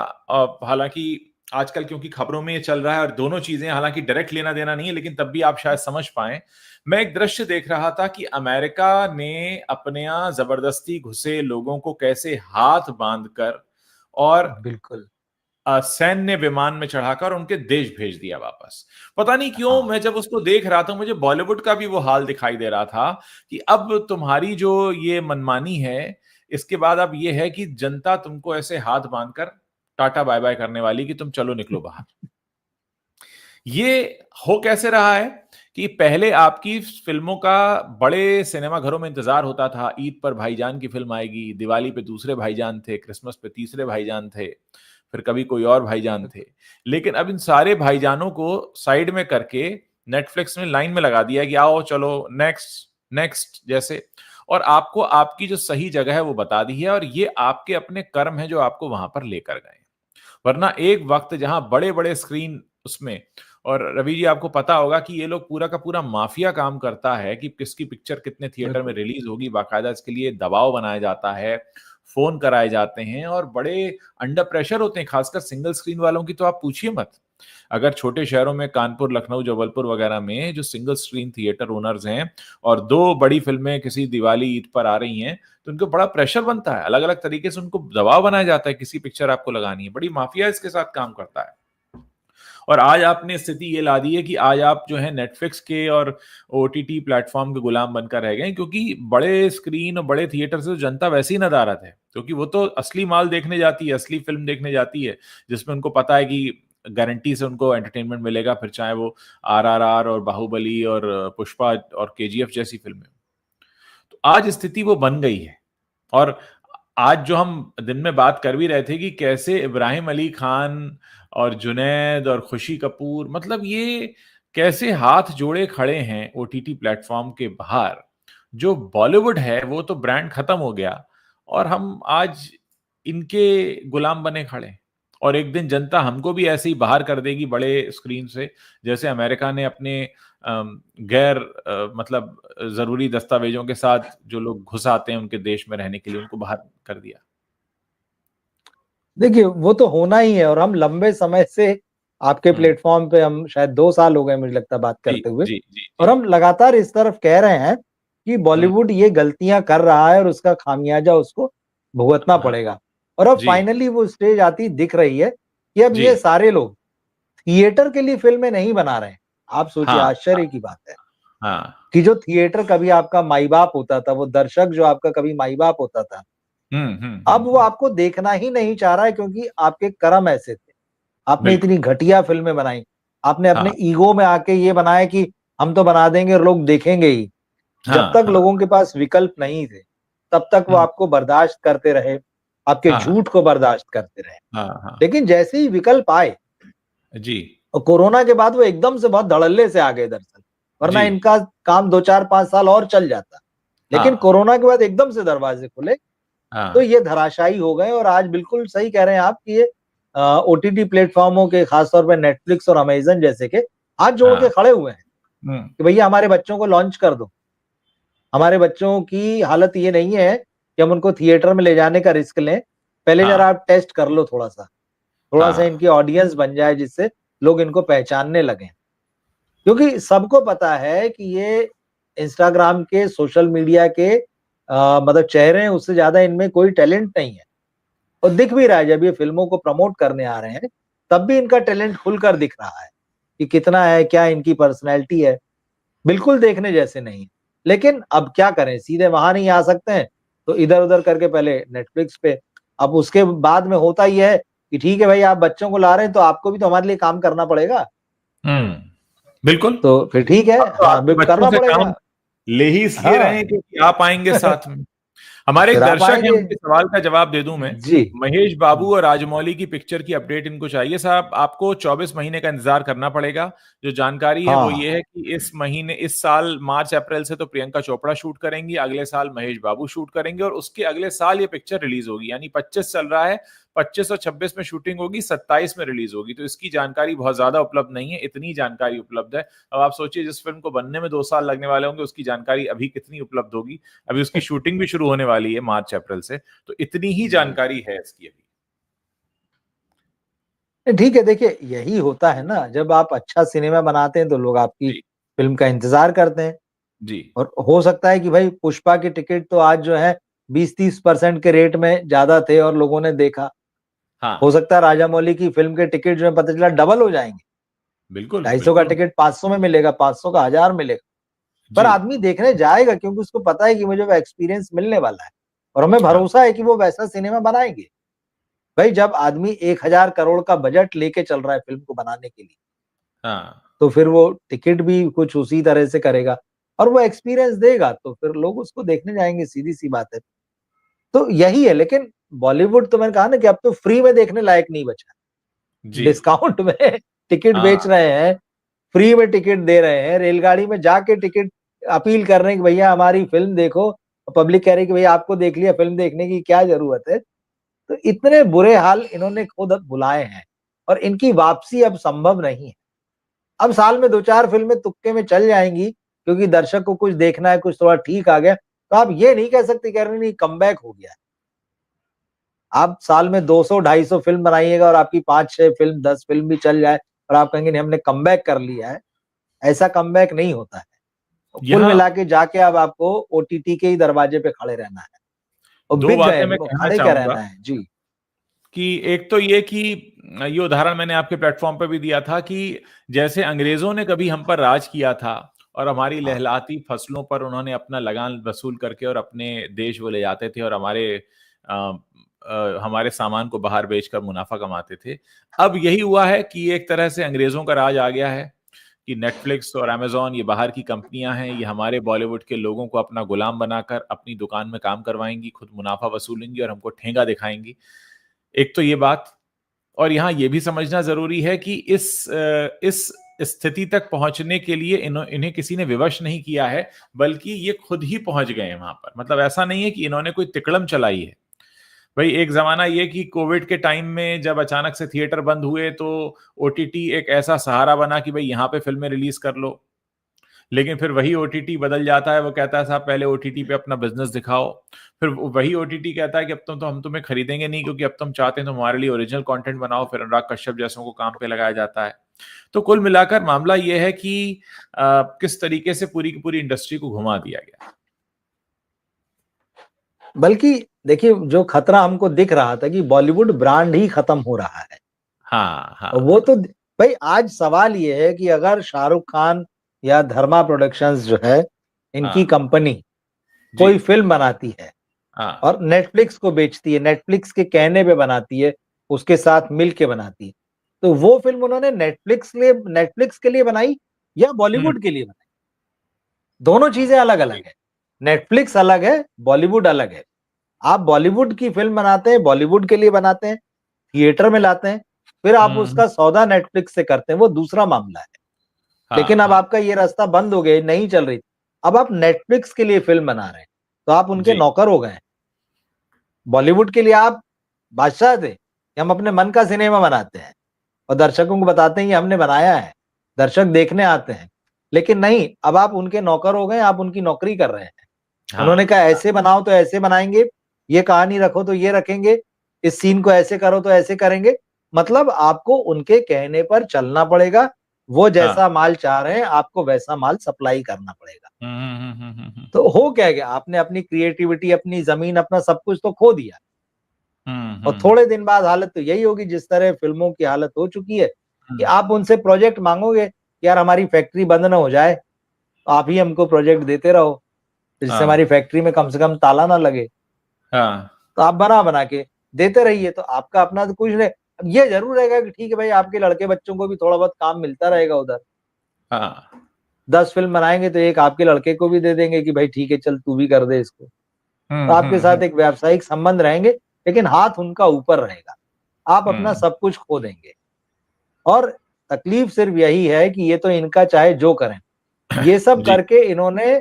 हालांकि आजकल क्योंकि खबरों में ये चल रहा है और दोनों चीजें हालांकि डायरेक्ट लेना देना नहीं है, लेकिन तब भी आप शायद समझ पाए। मैं एक दृश्य देख रहा था कि अमेरिका ने अपने यहाँ जबरदस्ती घुसे लोगों को कैसे हाथ बांधकर और बिल्कुल। सैन्य विमान में चढ़ाकर उनके देश भेज दिया वापस। पता नहीं क्यों हाँ, मैं जब उसको देख रहा था मुझे बॉलीवुड का भी वो हाल दिखाई दे रहा था कि अब तुम्हारी जो ये मनमानी है, इसके बाद अब ये है कि जनता तुमको ऐसे हाथ बांधकर टाटा बाय बाय करने वाली कि तुम चलो निकलो बाहर। ये हो कैसे रहा है कि पहले आपकी फ़िल्मों का बड़े सिनेमा घरों में इंतज़ार होता था, ईद पर भाईजान की फ़िल्म आएगी, दिवाली पे दूसरे भाईजान थे, क्रिसमस पे तीसरे भाईजान थे, फिर कभी कोई और भाईजान थे। लेकिन अब इन सारे भाईजानों को साइड में करके नेटफ्लिक्स ने लाइन में लगा दिया है कि आओ चलो नेक्स्ट, नेक्स्ट जैसे। और आपको आपकी जो सही जगह है वो बता दी है, और ये आपके अपने कर्म हैं जो आपको वहाँ पर लेकर गए। वरना एक वक्त जहां बड़े-बड़े स्क्रीन उसमें, और रवि जी आपको पता होगा कि ये लोग पूरा का पूरा माफिया काम करता है कि किसकी पिक्चर कितने थिएटर में बिल्कुल। रिलीज होगी, बाकायदा इसके लिए दबाव बनाया जाता है, फोन कराए जाते हैं और बड़े अंडर प्रेशर होते हैं। खासकर सिंगल स्क्रीन वालों की तो आप पूछिए मत। अगर छोटे शहरों में कानपुर, लखनऊ, जबलपुर वगैरह में जो सिंगल स्क्रीन थिएटर ओनर्स हैं और दो बड़ी फिल्में किसी दिवाली ईद पर आ रही हैं, तो उनको बड़ा प्रेशर बनता है, अलग अलग तरीके से उनको दबाव बनाया जाता है, किसी पिक्चर आपको लगानी है, बड़ी माफिया इसके साथ काम करता है। और आज आपने स्थिति ये ला दी है कि आज आप जो है नेटफ्लिक्स के और ओटीटी प्लेटफॉर्म के गुलाम बनकर रह गए, क्योंकि बड़े स्क्रीन और बड़े थिएटर से तो जनता वैसे ही नदारद है, क्योंकि वो तो असली माल देखने जाती है, असली फिल्म देखने जाती है, जिसमें उनको पता है कि गारंटी से उनको एंटरटेनमेंट मिलेगा, फिर चाहे वो आरआरआर और बाहुबली और पुष्पा और केजीएफ जैसी फिल्में। तो आज स्थिति वो बन गई है। और आज जो हम दिन में बात कर भी रहे थे कि कैसे इब्राहिम अली खान और जुनैद और खुशी कपूर, मतलब ये कैसे हाथ जोड़े खड़े हैं ओटीटी प्लेटफॉर्म के बाहर। जो बॉलीवुड है वो तो ब्रांड खत्म हो गया और हम आज इनके गुलाम बने खड़े हैं। और एक दिन जनता हमको भी ऐसे ही बाहर कर देगी बड़े स्क्रीन से, जैसे अमेरिका ने अपने गैर मतलब जरूरी दस्तावेजों के साथ जो लोग घुस आते हैं उनके देश में रहने के लिए, उनको बाहर कर दिया। देखिए वो तो होना ही है, और हम लंबे समय से आपके प्लेटफॉर्म पे, हम शायद 2 साल हो गए मुझे लगता है बात जी करते हुए, जी जी और जी। हम लगातार इस तरफ कह रहे हैं कि बॉलीवुड ये गलतियां कर रहा है और उसका खामियाजा उसको भुगतना हाँ पड़ेगा। और अब जी फाइनली वो स्टेज आती दिख रही है कि अब जी। ये सारे लोग थिएटर के लिए फिल्में नहीं बना रहे हैं। आप सोचिए, हाँ आश्चर्य की बात है हाँ। कि जो थिएटर कभी आपका माई बाप होता था, वो दर्शक जो आपका कभी माई बाप होता था, अब वो हम्म। आपको देखना ही नहीं चाह रहा है, क्योंकि आपके कर्म ऐसे थे। आपने बिल्कुल। इतनी घटिया फिल्में बनाई, आपने अपने हाँ ईगो में आके ये बनाया कि हम तो बना देंगे और लोग देखेंगे ही। जब हाँ तक हाँ। लोगों के पास विकल्प नहीं थे, तब तक वो हम्म, आपको बर्दाश्त करते रहे, आपके हाँ झूठ को बर्दाश्त करते रहे। हाँ हाँ। लेकिन जैसे ही विकल्प आए, जी और कोरोना के बाद वो एकदम से बहुत धड़ल्ले से आ गए दरअसल, वरना जी। इनका काम 2 4 5 साल और चल जाता। लेकिन हाँ कोरोना के बाद एकदम से दरवाजे खुले, तो हाँ ये धराशायी हो गए। और आज बिल्कुल सही कह रहे हैं आप कि ये ओटीटी प्लेटफॉर्मों के, खासतौर पे नेटफ्लिक्स और अमेजन जैसे के, हाथ जोड़ के हाँ। खड़े हुए हैं हम्म। कि भैया हमारे बच्चों को लॉन्च कर दो। हमारे बच्चों की हालत ये नहीं है कि हम उनको थिएटर में ले जाने का रिस्क लें। पहले जरा हाँ आप टेस्ट कर लो थोड़ा सा हाँ। इनकी ऑडियंस बन जाए, जिससे लोग इनको पहचानने लगे। क्योंकि सबको पता है कि ये इंस्टाग्राम के, सोशल मीडिया के मतलब चेहरे हैं, उससे ज्यादा इनमें कोई टैलेंट नहीं है। और दिख भी रहा है, जब ये फिल्मों को प्रमोट करने आ रहे हैं, तब भी इनका टैलेंट खुलकर दिख रहा है कि कितना है, क्या इनकी पर्सनैलिटी है। बिल्कुल देखने जैसे नहीं। लेकिन अब क्या करें, सीधे वहां नहीं आ सकते हैं, तो इधर उधर करके पहले नेटफ्लिक्स पे। अब उसके बाद में होता ही है कि ठीक है भाई, आप बच्चों को ला रहे हैं तो आपको भी तो हमारे लिए काम करना पड़ेगा। हम्म। बिल्कुल। तो फिर ठीक है, अब तो हाँ आपके बच्चों करना से काम पड़ेगा। ले ही इसलिए रहे हैं हाँ क्योंकि आप आएंगे साथ में। हमारे एक फिर आप दर्शक हैं, आएंगे। उनके सवाल का जवाब दे दूं मैं। जी। महेश बाबू और राजमौली की पिक्चर की अपडेट इनको चाहिए। साहब, आपको 24 महीने का इंतजार करना पड़ेगा। जो जानकारी है वो हाँ ये है कि इस साल मार्च अप्रैल से तो प्रियंका चोपड़ा शूट करेंगी, अगले साल महेश बाबू शूट करेंगे, और उसके अगले साल ये पिक्चर रिलीज होगी। यानी 25 चल रहा है, 25 और 26 में शूटिंग होगी, 27 में रिलीज होगी। तो इसकी जानकारी बहुत ज्यादा उपलब्ध नहीं है, इतनी जानकारी उपलब्ध है। अब आप सोचिए, जिस फिल्म को बनने में 2 साल लगने वाले होंगे, उसकी जानकारी अभी कितनी उपलब्ध होगी। अभी उसकी शूटिंग भी शुरू होने वाली है मार्च अप्रैल से, तो इतनी ही जानकारी है इसकी अभी। ठीक है, देखिए यही होता है ना, जब आप अच्छा सिनेमा बनाते हैं तो लोग आपकी जी फिल्म का इंतजार करते हैं। जी। और हो सकता है कि भाई पुष्पा की टिकट तो आज जो है 20-30% के रेट में ज्यादा थे और लोगों ने देखा। हो हाँ सकता है राजा मौली की फिल्म के टिकट जो है पता चला डबल हो जाएंगे। बिल्कुल 250 का बिल्कुल। टिकट 500 में मिलेगा, 500 का 1000 मिलेगा। पर जी आदमी देखने जाएगा क्योंकि उसको पता है कि मुझे वो एक्सपीरियंस मिलने वाला है, और हमें हाँ भरोसा है कि वो वैसा सिनेमा बनाएंगे। भाई जब आदमी 1000 करोड़ का बजट लेके चल रहा है फिल्म को बनाने के लिए, हाँ। तो फिर वो टिकट भी कुछ उसी तरह से करेगा और वो एक्सपीरियंस देगा, तो फिर लोग उसको देखने जाएंगे, सीधी सी बात है। तो यही है। लेकिन बॉलीवुड, तो मैंने कहा ना कि अब तो फ्री में देखने लायक नहीं बचा। जी डिस्काउंट में टिकट हाँ बेच रहे हैं, फ्री में टिकट दे रहे हैं, रेलगाड़ी में जाके टिकट अपील कर रहे हैं कि भैया हमारी फिल्म देखो। पब्लिक कह रही है कि भैया आपको देख लिया, फिल्म देखने की क्या जरूरत है। तो इतने बुरे हाल इन्होंने खुद बुलाए हैं, और इनकी वापसी अब संभव नहीं है। अब साल में 2 4 फिल्में तुक्के में चल जाएंगी, क्योंकि दर्शक को कुछ देखना है, कुछ थोड़ा ठीक आ गया, तो आप ये नहीं कह सकते, कह रहे नहीं कमबैक हो गया है। आप साल में 200-250 फिल्म बनाइएगा और आपकी 5-6 फिल्म, 10 फिल्म भी चल जाए, और आप कहेंगे नहीं हमने कमबैक कर लिया है, ऐसा कमबैक नहीं होता है। कुल यहाँ मिला के जाके अब आपको ओटीटी के ही दरवाजे पे खड़े रहना है, और दो बिक गए, बातें मैं कहना खड़े क्या चाहूंगा रहना है जी। कि एक तो ये कि ये उदाहरण मैंने आपके प्लेटफॉर्म पे भी दिया था कि जैसे अंग्रेजों ने कभी हम पर राज किया था और हमारी हाँ लहलहाती फसलों पर उन्होंने अपना लगान वसूल करके और अपने देश वो ले जाते थे और हमारे सामान को बाहर बेचकर मुनाफा कमाते थे। अब यही हुआ है कि एक तरह से अंग्रेजों का राज आ गया है कि नेटफ्लिक्स और अमेजॉन ये बाहर की कंपनियां हैं, ये हमारे बॉलीवुड के लोगों को अपना गुलाम बनाकर अपनी दुकान में काम करवाएंगी, खुद मुनाफा वसूलेंगी और हमको ठेंगा दिखाएंगी। एक तो ये बात। और यहाँ ये भी समझना जरूरी है कि इस स्थिति तक पहुंचने के लिए इन्हें किसी ने विवश नहीं किया है, बल्कि ये खुद ही पहुंच गए हैं वहां पर। मतलब ऐसा नहीं है कि इन्होंने कोई तिकड़म चलाई है। भाई एक जमाना ये कि कोविड के टाइम में जब अचानक से थिएटर बंद हुए तो ओटीटी एक ऐसा सहारा बना कि भाई यहाँ पे फिल्में रिलीज कर लो, लेकिन फिर वही ओटीटी बदल जाता है, वो कहता है साहब पहले ओटीटी पे अपना बिजनेस दिखाओ, फिर वही ओटीटी कहता है कि अब तो हम तुम्हें खरीदेंगे नहीं क्योंकि अब तुम चाहते हैं तो हमारे लिए ओरिजिनल कंटेंट बनाओ, फिर अनुराग कश्यप जैसों को काम पे लगाया जाता है। तो कुल मिलाकर मामला ये है कि किस तरीके से पूरी की पूरी इंडस्ट्री को घुमा दिया गया। बल्कि देखिए, जो खतरा हमको दिख रहा था कि बॉलीवुड ब्रांड ही खत्म हो रहा है, हाँ हाँ वो तो भाई आज सवाल ये है कि अगर शाहरुख खान या धर्मा प्रोडक्शंस जो है, इनकी हाँ कंपनी जी कोई फिल्म बनाती है हाँ और नेटफ्लिक्स को बेचती है, नेटफ्लिक्स के कहने पे बनाती है, उसके साथ मिल के बनाती है, तो वो फिल्म उन्होंने नेटफ्लिक्स के लिए बनाई या हम्म बॉलीवुड के लिए बनाई? दोनों चीजें अलग अलग है। नेटफ्लिक्स अलग है, बॉलीवुड अलग है। आप बॉलीवुड की फिल्म बनाते हैं, बॉलीवुड के लिए बनाते हैं, थिएटर में लाते हैं, फिर आप हम्म उसका सौदा नेटफ्लिक्स से करते हैं, वो दूसरा मामला है। हाँ लेकिन अब हाँ आपका ये रास्ता बंद हो गया, नहीं चल रही, अब आप नेटफ्लिक्स के लिए फिल्म बना रहे हैं, तो आप उनके जी नौकर हो गए। बॉलीवुड के लिए आप बादशाह थे कि हम अपने मन का सिनेमा बनाते हैं और दर्शकों को बताते हैं कि हमने बनाया है, दर्शक देखने आते हैं। लेकिन नहीं, अब आप उनके नौकर हो गए, आप उनकी नौकरी कर रहे हैं। उन्होंने हाँ कहा ऐसे बनाओ तो ऐसे बनाएंगे, ये कहानी रखो तो ये रखेंगे, इस सीन को ऐसे करो तो ऐसे करेंगे। मतलब आपको उनके कहने पर चलना पड़ेगा, वो हाँ जैसा माल चाह रहे हैं आपको वैसा माल सप्लाई करना पड़ेगा। तो हो क्या गया, आपने अपनी क्रिएटिविटी, अपनी जमीन, अपना सब कुछ तो खो दिया। और हम्म थोड़े दिन बाद हालत तो यही होगी जिस तरह फिल्मों की हालत हो चुकी है, कि हम्म आप उनसे प्रोजेक्ट मांगोगे, यार हमारी फैक्ट्री बंद ना हो जाए, तो आप ही हमको प्रोजेक्ट देते रहो, जिससे हमारी हाँ फैक्ट्री में कम से कम ताला ना लगे। हाँ तो आप बना बना के देते रहिए, तो आपका अपना तो कुछ नहीं। अब ये जरूर रहेगा कि ठीक है भाई, आपके लड़के बच्चों को भी थोड़ा बहुत काम मिलता रहेगा उधर। हाँ 10 फिल्म बनाएंगे तो एक आपके लड़के को भी दे देंगे कि भाई ठीक है चल तू भी कर दे इसको, तो आपके साथ हम्म एक व्यावसायिक संबंध रहेंगे, लेकिन हाथ उनका ऊपर रहेगा। आप अपना हम्म सब कुछ खो देंगे। और तकलीफ सिर्फ यही है कि ये तो इनका चाहे जो करें, ये सब जी करके इन्होंने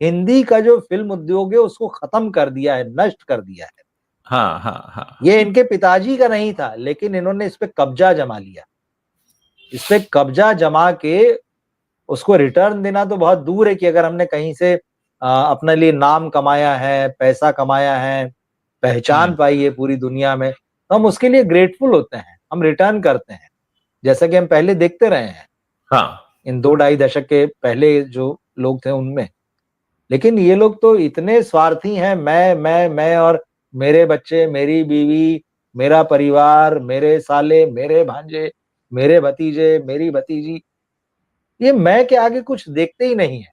हिंदी का जो फिल्म उद्योग है उसको खत्म कर दिया है, नष्ट कर दिया है। हाँ हाँ हाँ ये इनके पिताजी का नहीं था, लेकिन इन्होंने इस पे कब्जा जमा लिया। इस पे कब्जा जमा के उसको रिटर्न देना तो बहुत दूर है, कि अगर हमने कहीं से अपने लिए नाम कमाया है, पैसा कमाया है, पहचान हम्म पाई है पूरी दुनिया में, तो हम उसके लिए ग्रेटफुल होते हैं, हम रिटर्न करते हैं, जैसा कि हम पहले देखते रहे हैं हाँ इन 2 ढाई दशक के पहले जो लोग थे उनमें। लेकिन ये लोग तो इतने स्वार्थी हैं, मैं और मेरे बच्चे, मेरी बीवी, मेरा परिवार, मेरे साले, मेरे भांजे, मेरे भतीजे, मेरी भतीजी, ये मैं के आगे कुछ देखते ही नहीं है।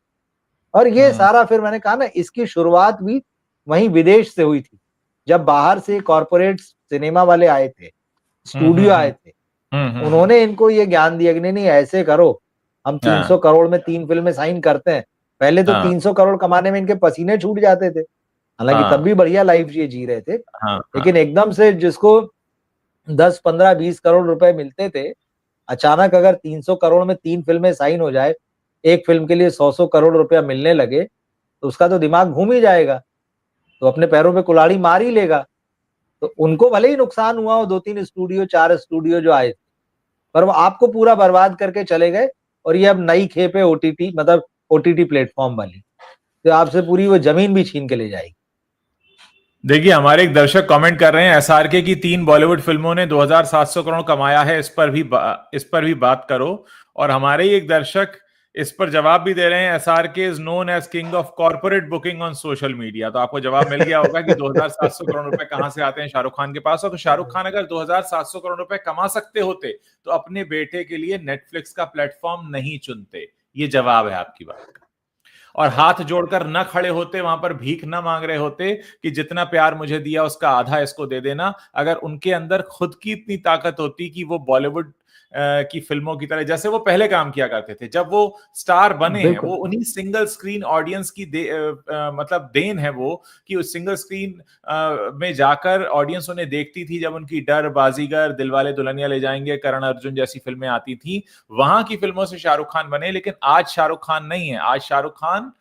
और ये हम्म सारा, फिर मैंने कहा ना, इसकी शुरुआत भी वहीं विदेश से हुई थी, जब बाहर से कॉरपोरेट सिनेमा वाले आए थे, हम्म स्टूडियो हम्म आए थे, हम्म उन्होंने इनको ये ज्ञान दिया कि नहीं नहीं ऐसे करो, हम 300 हाँ करोड़ में 3 फिल्में साइन करते हैं। पहले तो हाँ 300 करोड़ कमाने में इनके पसीने छूट जाते थे, हालांकि तब हाँ भी बढ़िया लाइफ ये जी रहे थे। हाँ लेकिन हाँ एकदम से जिसको 10 15 20 करोड़ रुपए मिलते थे, अचानक अगर 300 करोड़ में 3 फिल्में साइन हो जाए, एक फिल्म के लिए 100 करोड़ रुपया मिलने लगे, तो उसका तो दिमाग घूम ही जाएगा, तो अपने पैरों पे कुल्हाड़ी मार ही लेगा। तो उनको भले ही नुकसान हुआ हो, 2 3 स्टूडियो 4 स्टूडियो जो आए, पर वो आपको पूरा बर्बाद करके चले गए। और ये अब नई खेप है ओटीटी, मतलब ओटीटी प्लेटफॉर्म वाली, तो आपसे पूरी वो जमीन भी छीन के ले जाएगी। देखिए हमारे एक दर्शक कमेंट कर रहे हैं एसआरके की 3 बॉलीवुड फिल्मों ने 2700 करोड़ कमाया है, इस पर भी बात करो। और हमारे ही एक दर्शक इस पर जवाब भी दे रहे हैं, SRK is known as king of corporate booking on social media. तो आपको जवाब मिल गया होगा कि 2700 करोड़ रुपए कहां से आते हैं शाहरुख खान के पास। और तो शाहरुख खान अगर 2700 करोड़ रुपए कमा सकते होते तो अपने बेटे के लिए नेटफ्लिक्स का प्लेटफॉर्म नहीं चुनते। ये जवाब है आपकी बात का। और हाथ जोड़कर न खड़े होते, वहां पर भीख न मांग रहे होते कि जितना प्यार मुझे दिया उसका आधा इसको दे देना। अगर उनके अंदर खुद की इतनी ताकत होती कि वो बॉलीवुड की फिल्मों की तरह, जैसे वो पहले काम किया करते थे, जब वो स्टार बने हैं, बिल्कुल। वो उन्हीं सिंगल स्क्रीन ऑडियंस की मतलब देन है वो, कि उस सिंगल स्क्रीन में जाकर ऑडियंस उन्हें देखती थी। जब उनकी डर, बाजीगर, दिलवाले दुल्हनिया ले जाएंगे, करण अर्जुन जैसी फिल्में आती थी, वहां की फिल्मों से शाहरुख खान बने। लेकिन आज शाहरुख खान नहीं है, आज शाहरुख खान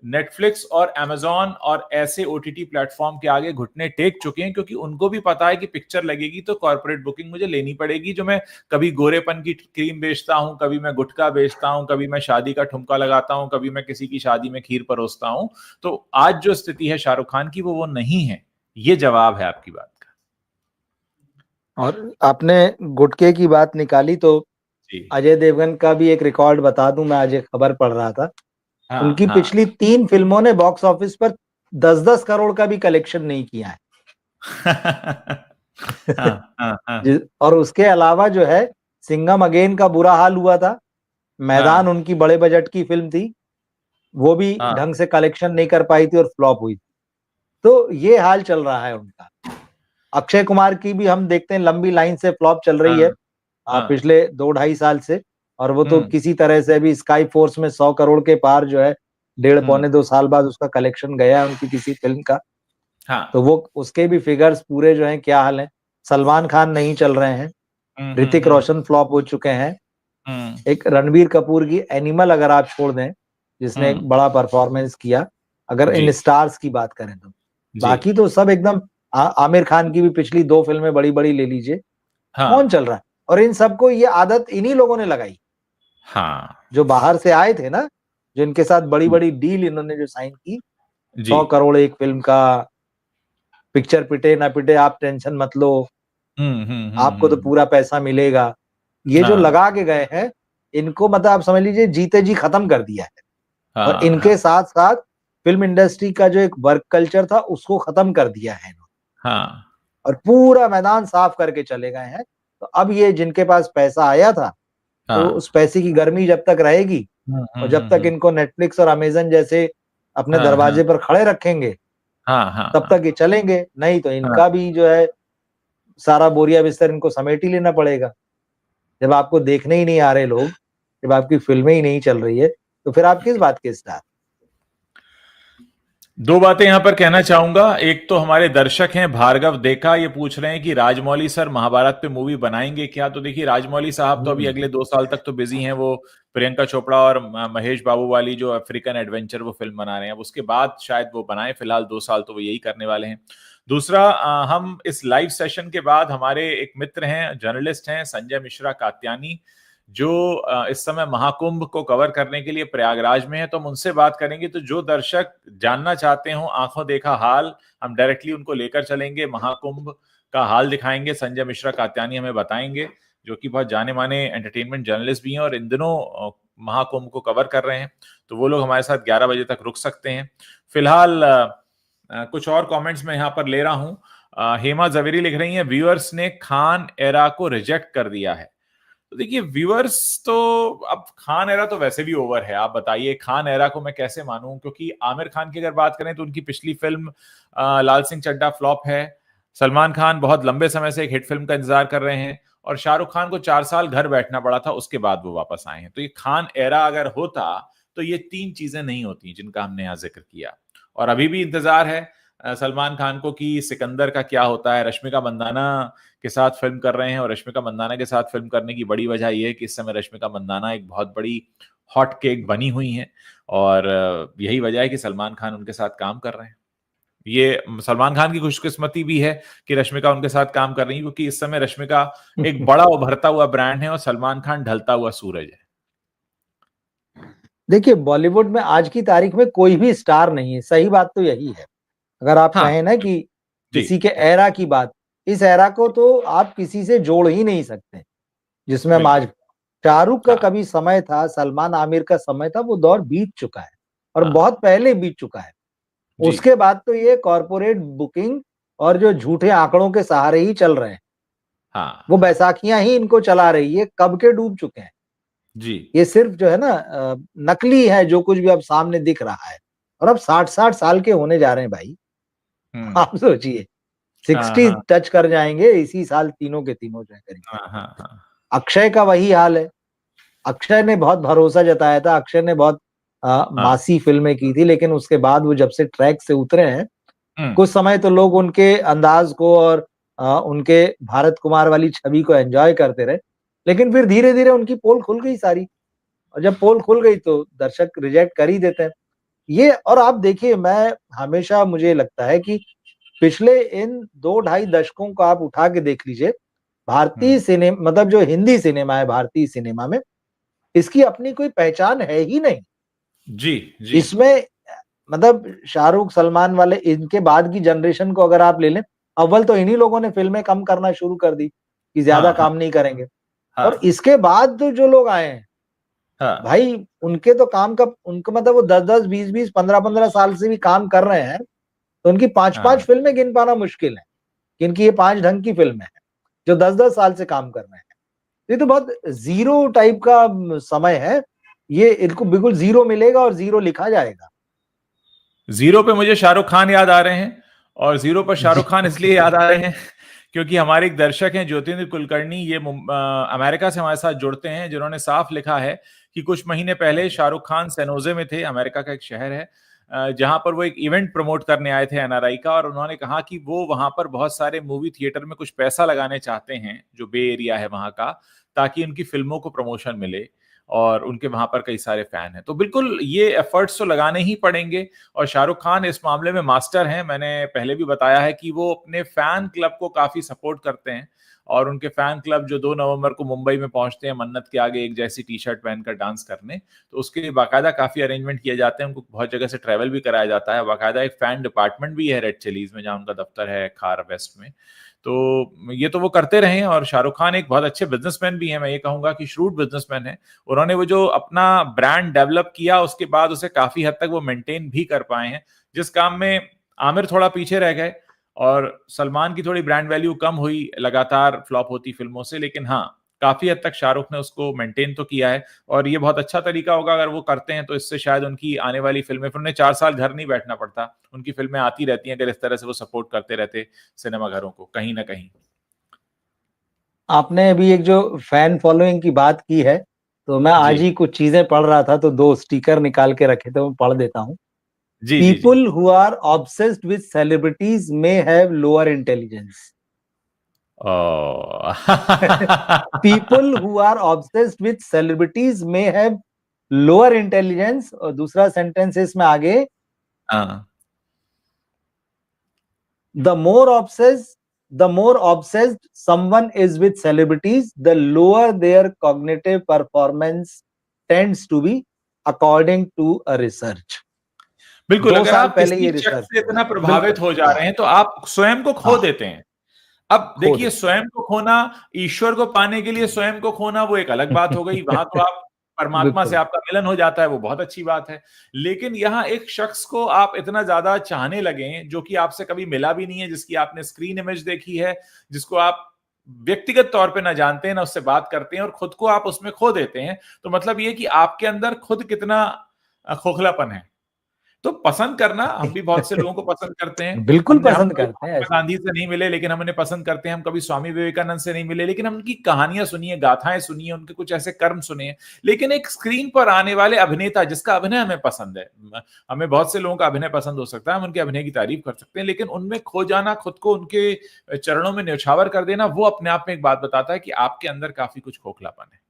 नेटफ्लिक्स और अमेजॉन और ऐसे ओटीटी प्लेटफॉर्म के आगे घुटने टेक चुके हैं, क्योंकि उनको भी पता है कि पिक्चर लगेगी तो कॉर्पोरेट बुकिंग मुझे लेनी पड़ेगी। जो मैं कभी गोरेपन की क्रीम बेचता हूं, कभी मैं गुटखा बेचता हूं, कभी मैं शादी का ठुमका लगाता हूं, कभी मैं किसी की शादी में खीर परोसता हूं। तो आज जो स्थिति है शाहरुख खान की, वो नहीं है। ये जवाब है आपकी बात का। और आपने गुटके की बात निकाली तो जी। अजय देवगन का भी एक रिकॉर्ड बता दूं, मैं आज एक खबर पढ़ रहा था। हाँ उनकी हाँ। पिछली 3 फिल्मों ने बॉक्स ऑफिस पर 10-10 करोड़ का भी कलेक्शन नहीं किया है। हाँ हाँ हाँ और उसके अलावा जो है, सिंघम अगेन का बुरा हाल हुआ था। मैदान हाँ उनकी बड़े बजट की फिल्म थी, वो भी हाँ ढंग से कलेक्शन नहीं कर पाई थी और फ्लॉप हुई थी। तो ये हाल चल रहा है उनका। अक्षय कुमार की भी हम देखते हैं लंबी लाइन से फ्लॉप चल रही है हाँ हाँ। पिछले 2-2.5 साल से। और वो तो हम्म किसी तरह से भी स्काई फोर्स में 100 करोड़ के पार जो है, डेढ़ हम्म। पौने 2 साल बाद उसका कलेक्शन गया है उनकी किसी फिल्म का। हाँ। तो वो उसके भी फिगर्स पूरे जो हैं क्या हाल है। सलमान खान नहीं चल रहे हैं। ऋतिक हम्म। रोशन फ्लॉप हो चुके हैं। हम्म एक रणबीर कपूर की एनिमल अगर आप छोड़ दें, जिसने हम्म। एक बड़ा परफॉर्मेंस किया, अगर जी इन स्टार्स की बात करें तो जी। बाकी तो सब एकदम। आमिर खान की भी पिछली 2 फिल्में बड़ी बड़ी ले लीजिए, कौन हाँ चल रहा है। और इन सबको ये आदत इन्हीं लोगों ने लगाई, हाँ। जो बाहर से आए थे ना, जिनके साथ बड़ी बड़ी डील इन्होंने जो साइन की। जी। 100 करोड़ एक फिल्म का, पिक्चर पिटे ना पिटे आप टेंशन मत लो, आपको तो हम्म। पूरा पैसा मिलेगा। ये जो हाँ लगा के गए हैं, इनको मतलब आप समझ लीजिए जीते जी खत्म कर दिया है। और हाँ इनके हाँ साथ साथ फिल्म इंडस्ट्री का जो एक वर्क कल्चर था, उसको खत्म कर दिया है इन्होंने। हाँ और पूरा मैदान साफ करके चले गए हैं। तो अब ये जिनके पास पैसा आया था, तो हाँ। उस पैसे की गर्मी जब तक रहेगी और जब तक इनको नेटफ्लिक्स और अमेजन जैसे अपने हाँ हाँ दरवाजे पर खड़े रखेंगे, हाँ हाँ तब हाँ तक ये चलेंगे। नहीं तो हाँ। इनका भी जो है सारा बोरिया बिस्तर इनको समेट ही लेना पड़ेगा। जब आपको देखने ही नहीं आ रहे लोग, जब आपकी फिल्में ही नहीं चल रही है, तो फिर आप किस बात के स्टार। दो बातें यहां पर कहना चाहूंगा। एक तो हमारे दर्शक हैं भार्गव देखा, ये पूछ रहे हैं कि राजमौली सर महाभारत पे मूवी बनाएंगे क्या। तो देखिए, राजमौली साहब तो अभी हम्म। अगले 2 साल तक तो बिजी हैं। वो प्रियंका चोपड़ा और महेश बाबू वाली जो अफ्रीकन एडवेंचर वो फिल्म बना रहे हैं, अब उसके बाद शायद वो बनाए। फिलहाल 2 साल तो वो यही करने वाले हैं। दूसरा, हम इस लाइव सेशन के बाद हमारे एक मित्र हैं, जर्नलिस्ट हैं, संजय मिश्रा कात्यानी, जो इस समय महाकुंभ को कवर करने के लिए प्रयागराज में है। तो हम उनसे बात करेंगे। तो जो दर्शक जानना चाहते हो आंखों देखा हाल, हम डायरेक्टली उनको लेकर चलेंगे, महाकुंभ का हाल दिखाएंगे। संजय मिश्रा कात्यानी हमें बताएंगे, जो कि बहुत जाने माने एंटरटेनमेंट जर्नलिस्ट भी हैं और इन दिनों महाकुंभ को कवर कर रहे हैं। तो वो लोग हमारे साथ 11 बजे तक रुक सकते हैं। फिलहाल कुछ और कमेंट्स मैं यहाँ पर ले रहा हूँ। हेमा जवेरी लिख रही हैं, व्यूअर्स ने खान एरा को रिजेक्ट कर दिया है। तो देखिए, व्यूअर्स तो, अब खान एरा तो वैसे भी ओवर है। आप बताइए, खान एरा को मैं कैसे मानूं, क्योंकि आमिर खान की अगर बात करें तो उनकी पिछली फिल्म लाल सिंह चड्ढा फ्लॉप है। सलमान खान बहुत लंबे समय से एक हिट फिल्म का इंतजार कर रहे हैं, और शाहरुख खान को 4 साल घर बैठना पड़ा था, उसके बाद वो वापस आए हैं। तो ये खान एरा अगर होता तो ये 3 चीजें नहीं होती जिनका हमने यहाँ जिक्र किया। और अभी भी इंतजार है सलमान खान को कि सिकंदर का क्या होता है। रश्मिका मंदाना के साथ फिल्म कर रहे हैं, और रश्मिका मंदाना के साथ फिल्म करने की बड़ी वजह यह है कि इस समय रश्मिका मंदाना एक बहुत बड़ी हॉट केक बनी हुई हैं, और यही वजह है कि सलमान खान उनके साथ काम कर रहे हैं। ये सलमान खान की खुशकिस्मती भी है कि रश्मिका उनके साथ काम कर रही है, क्योंकि इस समय रश्मिका एक बड़ा उभरता हुआ ब्रांड है और सलमान खान ढलता हुआ सूरज है। देखिए, बॉलीवुड में आज की तारीख में कोई भी स्टार नहीं है, सही बात तो यही है। अगर आप हाँ कहें ना कि जी। किसी के एरा की बात, इस एरा को तो आप किसी से जोड़ ही नहीं सकते जिसमें हम आज। बिल्कुल। शाहरुख का हाँ कभी समय था, सलमान आमिर का समय था, वो दौर बीत चुका है और हाँ बहुत पहले बीत चुका है। जी। उसके बाद तो ये कॉरपोरेट बुकिंग और जो झूठे आंकड़ों के सहारे ही चल रहे हैं। हाँ वो हाँ बैसाखियां ही इनको चला रही है, कब के डूब चुके हैं। जी। ये सिर्फ जो है ना नकली है, जो कुछ भी अब सामने दिख रहा है। और अब 60-60 साल के होने जा रहे हैं भाई। हम्म। आप सोचिए, हाँ 60 हाँ टच कर जाएंगे इसी साल, तीनों के तीनों जो है करीब हाँ करीब। हाँ हाँ अक्षय का वही हाल है। अक्षय ने बहुत भरोसा जताया था, अक्षय ने बहुत हाँ। मासी फिल्में की थी, लेकिन उसके बाद वो जब से ट्रैक से उतरे हैं, हम्म। कुछ समय तो लोग उनके अंदाज को और उनके भारत कुमार वाली छवि को एंजॉय करते रहे। लेकिन फिर धीरे धीरे उनकी पोल खुल गई सारी, और जब पोल खुल गई तो दर्शक रिजेक्ट कर ही देते हैं। ये और आप देखिए, मैं हमेशा मुझे लगता है कि पिछले इन 2 ढाई दशकों को आप उठा के देख लीजिए, भारतीय मतलब जो हिंदी सिनेमा है भारतीय सिनेमा में, इसकी अपनी कोई पहचान है ही नहीं। जी, जी। इसमें मतलब शाहरुख, सलमान वाले इनके बाद की जनरेशन को अगर आप ले लें, अव्वल तो इन्हीं लोगों ने फ़िल्में कम करना शुरू कर दी, कि ज़्यादा हाँ, हाँ, काम नहीं करेंगे। और हाँ, इसके बाद तो जो लोग आए हैं, हाँ, भाई उनके तो काम का उनको मतलब वो 10-10, 20-20, 15-15 साल से भी काम कर रहे हैं, तो उनकी 5-5 हाँ। फ़िल्में गिन पाना मुश्किल है, कि इनकी ये 5 ढंग की फ़िल्में हैं, जो 10-10 साल से काम कर रहे हैं। ये तो बहुत ज़ीरो टाइप का समय है, ये इनको बिल्कुल ज़ीरो मिलेगा और ज़ीरो लिखा जाएगा। ज़ीरो पे मुझे शाहरुख खान याद आ रहे हैं और ज़ीरो पर जी। शाहरुख खान इसलिए याद आ रहे हैं क्योंकि हमारे एक दर्शक हैं ज्योतिन्द्र कुलकर्णी, ये अमेरिका से हमारे साथ जुड़ते हैं, जिन्होंने साफ लिखा है कि कुछ महीने पहले शाहरुख खान सैन होजे में थे, अमेरिका का एक शहर है, जहां पर वो एक इवेंट प्रमोट करने आए थे एनआरआई का, और उन्होंने कहा कि वो वहां पर बहुत सारे मूवी थिएटर में कुछ पैसा लगाने चाहते हैं, जो बे एरिया है वहां का, ताकि उनकी फिल्मों को प्रमोशन मिले, और उनके वहां पर कई सारे फैन हैं। तो बिल्कुल ये एफर्ट्स तो लगाने ही पड़ेंगे, और शाहरुख खान इस मामले में मास्टर हैं। मैंने पहले भी बताया है कि वो अपने फैन क्लब को काफी सपोर्ट करते हैं, और उनके फैन क्लब जो 2 नवंबर को मुंबई में पहुंचते हैं मन्नत के आगे एक जैसी टी शर्ट पहनकर डांस करने, तो उसके लिए बाकायदा काफी अरेंजमेंट किए जाते हैं, उनको बहुत जगह से ट्रैवल भी कराया जाता है, बाकायदा एक फैन डिपार्टमेंट भी है रेड चिलीज में, जहां उनका दफ्तर है खार वेस्ट में। तो ये तो वो करते रहे, और शाहरुख खान एक बहुत अच्छे बिजनेसमैन भी हैं, मैं ये कहूंगा कि श्रूड बिजनेसमैन है। उन्होंने वो जो अपना ब्रांड डेवलप किया, उसके बाद उसे काफी हद तक वो मेंटेन भी कर पाए हैं, जिस काम में आमिर थोड़ा पीछे रह गए, और सलमान की थोड़ी ब्रांड वैल्यू कम हुई लगातार फ्लॉप होती फिल्मों से, लेकिन हाँ, काफी हद तक शाहरुख ने उसको मेंटेन तो किया है, और ये बहुत अच्छा तरीका होगा अगर वो करते हैं, तो इससे शायद उनकी आने वाली फिल्में, फिर उन्हें 4 साल घर नहीं बैठना पड़ता, उनकी फिल्में आती रहती हैं अगर इस तरह से वो सपोर्ट करते रहते सिनेमा घरों को कहीं ना कहीं। आपने अभी एक जो फैन फॉलोइंग की बात की है, तो मैं जी, आज ही कुछ चीज़ें पढ़ रहा था, तो 2 स्टिकर निकाल के रखे थे, वो पढ़ देता हूँ। जी, जी, जी। People who are obsessed with celebrities may have lower intelligence. Oh people who are obsessed with celebrities may have lower intelligence, और दूसरा सेंटेंस है इसमें आगे, हाँ, the more obsessed the more obsessed someone is with celebrities, the lower their cognitive performance tends to be, according to a research. बिल्कुल, 2 अगर साल आप पहले किसी ये शख्स रिसर्च से हुआ इतना है। बिल्कुल, प्रभावित हो जा हाँ, रहे हैं, तो आप स्वयं को खो हाँ, देते हैं। अब खो देखिए, देते स्वयं को खोना, ईश्वर को पाने के लिए स्वयं को खोना, वो एक अलग बात हो गई, वहां तो हैं। आप परमात्मा से बिल्कुल, आपका मिलन हो जाता है, वो बहुत अच्छी बात है। लेकिन यहाँ एक शख्स को आप इतना ज्यादा चाहने लगे, जो कि आपसे कभी मिला भी नहीं है, जिसकी आपने स्क्रीन इमेज देखी है, जिसको आप व्यक्तिगत तौर पे ना जानते हैं ना उससे बात करते हैं, और खुद को आप उसमें खो देते हैं, तो मतलब ये कि आपके अंदर खुद कितना खोखलापन है। तो पसंद करना, हम भी बहुत से लोगों को पसंद करते हैं। बिल्कुल हम पसंद कभी करते हैं महात्मा ऐसे। गांधी से नहीं मिले, लेकिन हम उन्हें पसंद करते हैं। हम कभी स्वामी विवेकानंद से नहीं मिले, लेकिन हम उनकी कहानियां सुनिए, गाथाएं सुनिए, उनके कुछ ऐसे कर्म सुनिए। लेकिन एक स्क्रीन पर आने वाले अभिनेता, जिसका अभिनय हमें पसंद है, हमें बहुत से लोगों का अभिनय पसंद हो सकता है, हम उनके अभिनय की तारीफ कर सकते हैं, लेकिन उनमें खो जाना, खुद को उनके चरणों में न्यौछावर कर देना, वो अपने आप में एक बात बताता है कि आपके अंदर काफी कुछ खोखलापन है।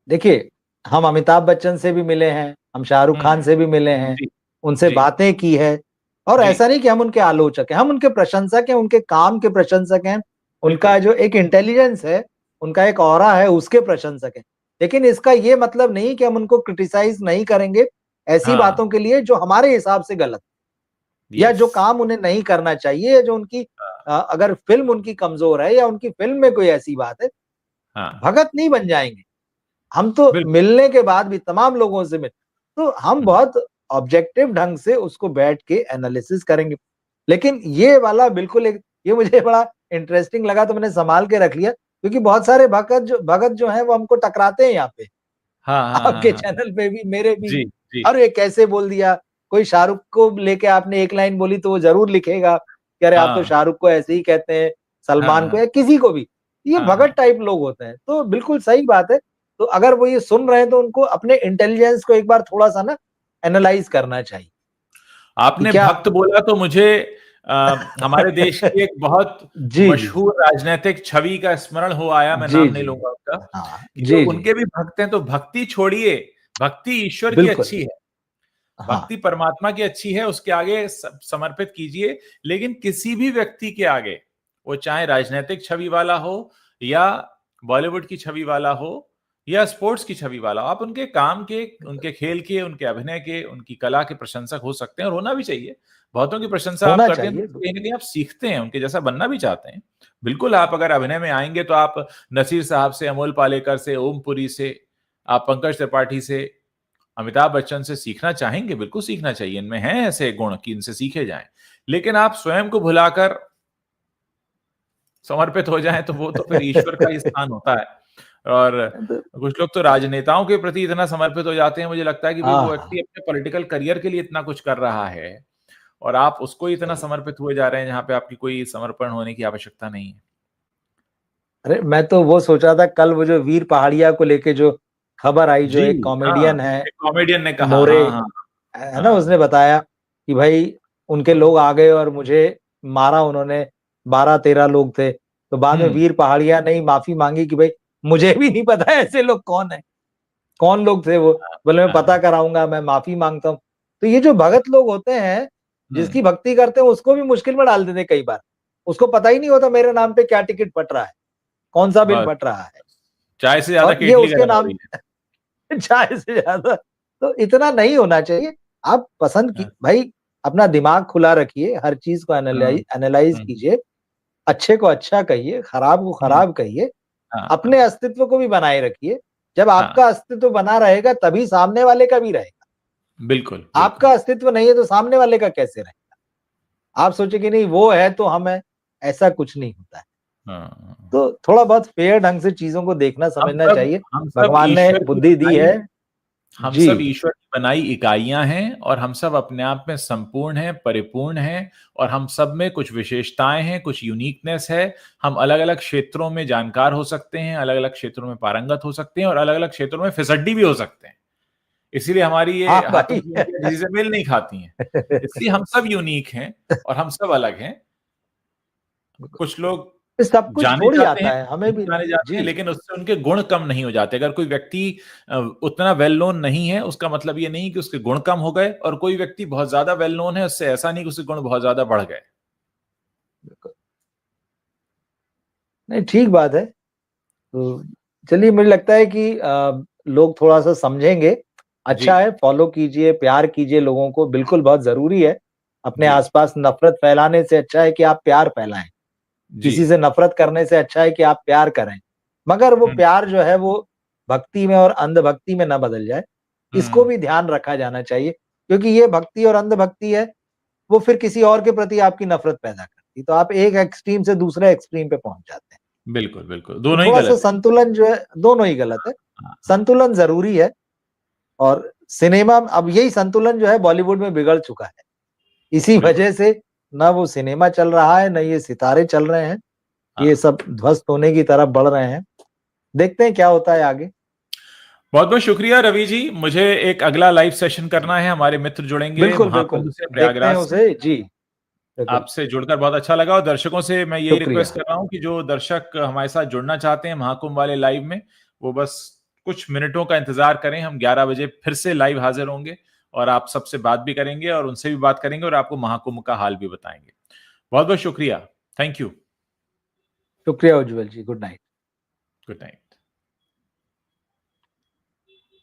देखिए, हम अमिताभ बच्चन से भी मिले हैं, हम शाहरुख हम्म। खान से भी मिले हैं, जी, उनसे जी, बातें की है, और जी। ऐसा नहीं कि हम उनके आलोचक हैं, हम उनके प्रशंसक हैं, उनके काम के प्रशंसक हैं, बिल्कुल। उनका जो एक इंटेलिजेंस है, उनका एक ऑरा है, उसके प्रशंसक हैं। लेकिन इसका ये मतलब नहीं कि हम उनको क्रिटिसाइज़ नहीं करेंगे, ऐसी हाँ। बातों के लिए जो हमारे हिसाब से गलत, या यस। जो काम उन्हें नहीं करना चाहिए, या जो उनकी अगर फ़िल्म उनकी कमज़ोर है, या उनकी फ़िल्म में कोई ऐसी बात है, हाँ। भगत नहीं बन जाएँगे। हम तो बिल्कुल। मिलने के बाद भी तमाम लोगों से मिल, तो हम हम्म। बहुत ऑब्जेक्टिव ढंग से उसको बैठ के एनालिसिस करेंगे। लेकिन ये वाला बिल्कुल एक, ये मुझे बड़ा इंटरेस्टिंग लगा, तो मैंने सँभाल के रख लिया, क्योंकि बहुत सारे भगत जो हैं वो हमको टकराते हैं यहाँ पे। हाँ, हाँ, हाँ, आपके हाँ। चैनल पे भी, मेरे भी। जी, जी। अरे! कैसे बोल दिया? कोई शाहरुख को लेके आपने एक लाइन बोली तो वो ज़रूर लिखेगा कि अरे आप तो हाँ, शाहरुख को ऐसे ही कहते हैं, हाँ, सलमान को, हाँ, या किसी को भी। ये हाँ, भगत हाँ। टाइप लोग होते हैं। तो बिल्कुल सही बात है। तो अगर वो ये सुन रहे हैं तो उनको अपने इंटेलिजेंस को एक बार थोड़ा-सा ना एनालाइज़ करना चाहिए, कि आपने क्या भक्त बोला तो मुझे हमारे देश की एक बहुत जी, जी, जी। मशहूर राजनैतिक छवि का स्मरण हो आया, मैं जी, नाम नहीं जी। लूँगा उसका, हाँ। कि जो जी, जी। उनके भी भक्त हैं, तो भक्ति छोड़िए, भक्ति ईश्वर की बिल्कुल। अच्छी है। हाँ। भक्ति परमात्मा की अच्छी है, उसके आगे समर्पित कीजिए, लेकिन किसी भी व्यक्ति के आगे, वो चाहे राजनीतिक छवि वाला हो या बॉलीवुड की छवि वाला हो या स्पोर्ट्स की छवि वाला, आप उनके काम के, उनके खेल के, उनके अभिनय के, उनकी कला के प्रशंसक हो सकते हैं और होना भी चाहिए। बहुतों की प्रशंसा आप होना करते हैं चाहिए। तो कहीं ना कहीं आप सीखते हैं, उनके जैसा बनना भी चाहते हैं। बिल्कुल, आप अगर अभिनय में आएंगे तो आप नसीर साहब से, अमोल पालेकर से, ओम पुरी से, आप पंकज त्रिपाठी से, अमिताभ बच्चन से सीखना चाहेंगे, बिल्कुल सीखना चाहिए, इनमें हैं ऐसे गुण कि इनसे सीखे जाएं। लेकिन आप स्वयं को भुलाकर समर्पित हो जाएं तो वो तो फिर ईश्वर का ही स्थान होता है। और कुछ लोग तो राजनेताओं के प्रति इतना समर्पित हो जाते हैं, मुझे लगता है कि भाई वो हाँ, व्यक्ति अपने पॉलिटिकल करियर के लिए इतना कुछ कर रहा है और आप उसको इतना सही। समर्पित हुए जा रहे हैं जहां पे आपकी कोई समर्पण होने की आवश्यकता नहीं है। अरे मैं तो वो सोच रहा था, कल वो जो वीर पहाड़िया को लेके जो खबर आई, जो जी, एक हाँ, कॉमेडियन है एक कॉमेडियन ने कहा, मोरे, हाँ, हाँ, है ना, हाँ, उसने बताया कि भाई उनके लोग आ गए और मुझे मारा उन्होंने, 12-13 लोग थे। तो बाद में हुँ, वीर पहाड़िया ने ही माफी मांगी कि भाई मुझे भी नहीं पता ऐसे लोग कौन है, कौन लोग थे वो। बोले मैं पता हाँ, कराऊंगा, मैं माफी मांगता हूँ। तो ये जो भगत लोग होते हैं, हुँ, जिसकी भक्ति करते हैं, उसको भी मुश्किल में डाल देते हैं कई बार। उसको पता ही नहीं होता मेरे नाम पे क्या टिकट फट रहा है, कौन सा बिल बस, फट रहा है, चाय से ज्यादा और ये केटली उसके गर्म हो नाम रही है। चाहे से ज्यादा। तो इतना नहीं होना चाहिए। आप पसंद की हाँ, भाई, अपना दिमाग खुला रखिए, हर चीज को हाँ, एनालाइज हुँ, कीजिए, अच्छे को अच्छा कहिए, खराब को हुँ, खराब कहिए, हाँ, अपने अस्तित्व को भी बनाए रखिए। जब हाँ, आपका अस्तित्व बना रहेगा तभी सामने वाले का भी रहेगा। बिल्कुल, आपका बिल्कुल। अस्तित्व नहीं है तो सामने वाले का कैसे रहेगा? आप सोचे कि नहीं वो है तो हम है, ऐसा कुछ नहीं होता है। हाँ, तो थोड़ा बहुत फेयर ढंग से चीजों को देखना समझना चाहिए। हम सब भगवान ने ईश्वर की बुद्धि दी बनाई है। हम जी। सब ईश्वर की बनाई इकाइयां हैं और हम सब अपने आप में संपूर्ण हैं, परिपूर्ण हैं और हम सब में कुछ विशेषताएं हैं, कुछ यूनिकनेस है। हम अलग-अलग क्षेत्रों में जानकार हो सकते हैं, अलग-अलग क्षेत्रों में पारंगत हो सकते हैं और अलग-अलग क्षेत्रों में फिसड्डी भी हो सकते हैं। इसीलिए हमारी ये हाँ हाथों भाई। की उंगलियां किसी से मेल नहीं खाती हैं। इसलिए हम सब यूनिक हैं और हम सब अलग हैं। कुछ लोग सब कुछ जाने थोड़ी जाते हैं, आता है हमें नहीं भी। जाने जाते हैं, जी। लेकिन उससे उनके गुण कम नहीं हो जाते। अगर कोई व्यक्ति उतना वेल नोन नहीं है, उसका मतलब ये नहीं कि उसके गुण कम हो गए, और कोई व्यक्ति बहुत ज्यादा वेल नोन है, उससे ऐसा नहीं कि उसके गुण बहुत ज्यादा बढ़ गए। नहीं, ठीक बात है। तो चलिए, मुझे लगता है कि लोग थोड़ा सा समझेंगे। जी, अच्छा है, फॉलो कीजिए, प्यार कीजिए लोगों को, बिल्कुल बहुत जरूरी है। अपने जी, आसपास नफरत फैलाने से अच्छा है कि आप प्यार फैलाएं। जी। किसी से नफरत करने से अच्छा है कि आप प्यार करें। मगर वो हुँ, प्यार जो है वो भक्ति में और अंधभक्ति में ना बदल जाए। इसको हुँ, भी ध्यान रखा जाना चाहिए, क्योंकि ये भक्ति और अंधभक्ति है, वो फिर किसी और के प्रति आपकी नफरत पैदा करती है। तो आप एक एक्सट्रीम से दूसरे एक्सट्रीम पे पहुंच जाते हैं। बिल्कुल, बिल्कुल। तो दोनों ही थोड़ा-सा गलत है। संतुलन जो है, दोनों ही गलत है। हाँ, हाँ। संतुलन ज़रूरी है। और सिनेमा, अब यही संतुलन जो है बॉलीवुड में बिगड़ चुका है। इसी बिल्कुल। वजह से ना वो सिनेमा चल रहा है, ना ये सितारे चल रहे हैं। ये हाँ। सब ध्वस्त होने की तरफ बढ़ रहे हैं। देखते हैं क्या होता है आगे। बहुत-बहुत शुक्रिया रवि जी। मुझे एक अगला लाइव सेशन करना है। हमारे मित्र जुड़ेंगे बिल्कुल, बिल्कुल। महाकुंभ से, देखते हैं प्रयागराज से। उसे। जी, बिल्कुल। आपसे जुड़कर बहुत अच्छा लगा और दर्शकों से मैं यही शुक्रिया। रिक्वेस्ट कर रहा हूँ कि जो दर्शक हमारे साथ जुड़ना चाहते हैं महाकुंभ वाले लाइव में, वो बस कुछ मिनटों का इंतजार करें। हम 11 बजे फिर से लाइव हाजिर होंगे और आप सबसे बात भी करेंगे और उनसे भी बात करेंगे और आपको महाकुंभ का हाल भी बताएंगे। बहुत बहुत शुक्रिया। Thank you. शुक्रिया Ujjwal ji. Good night. Good night.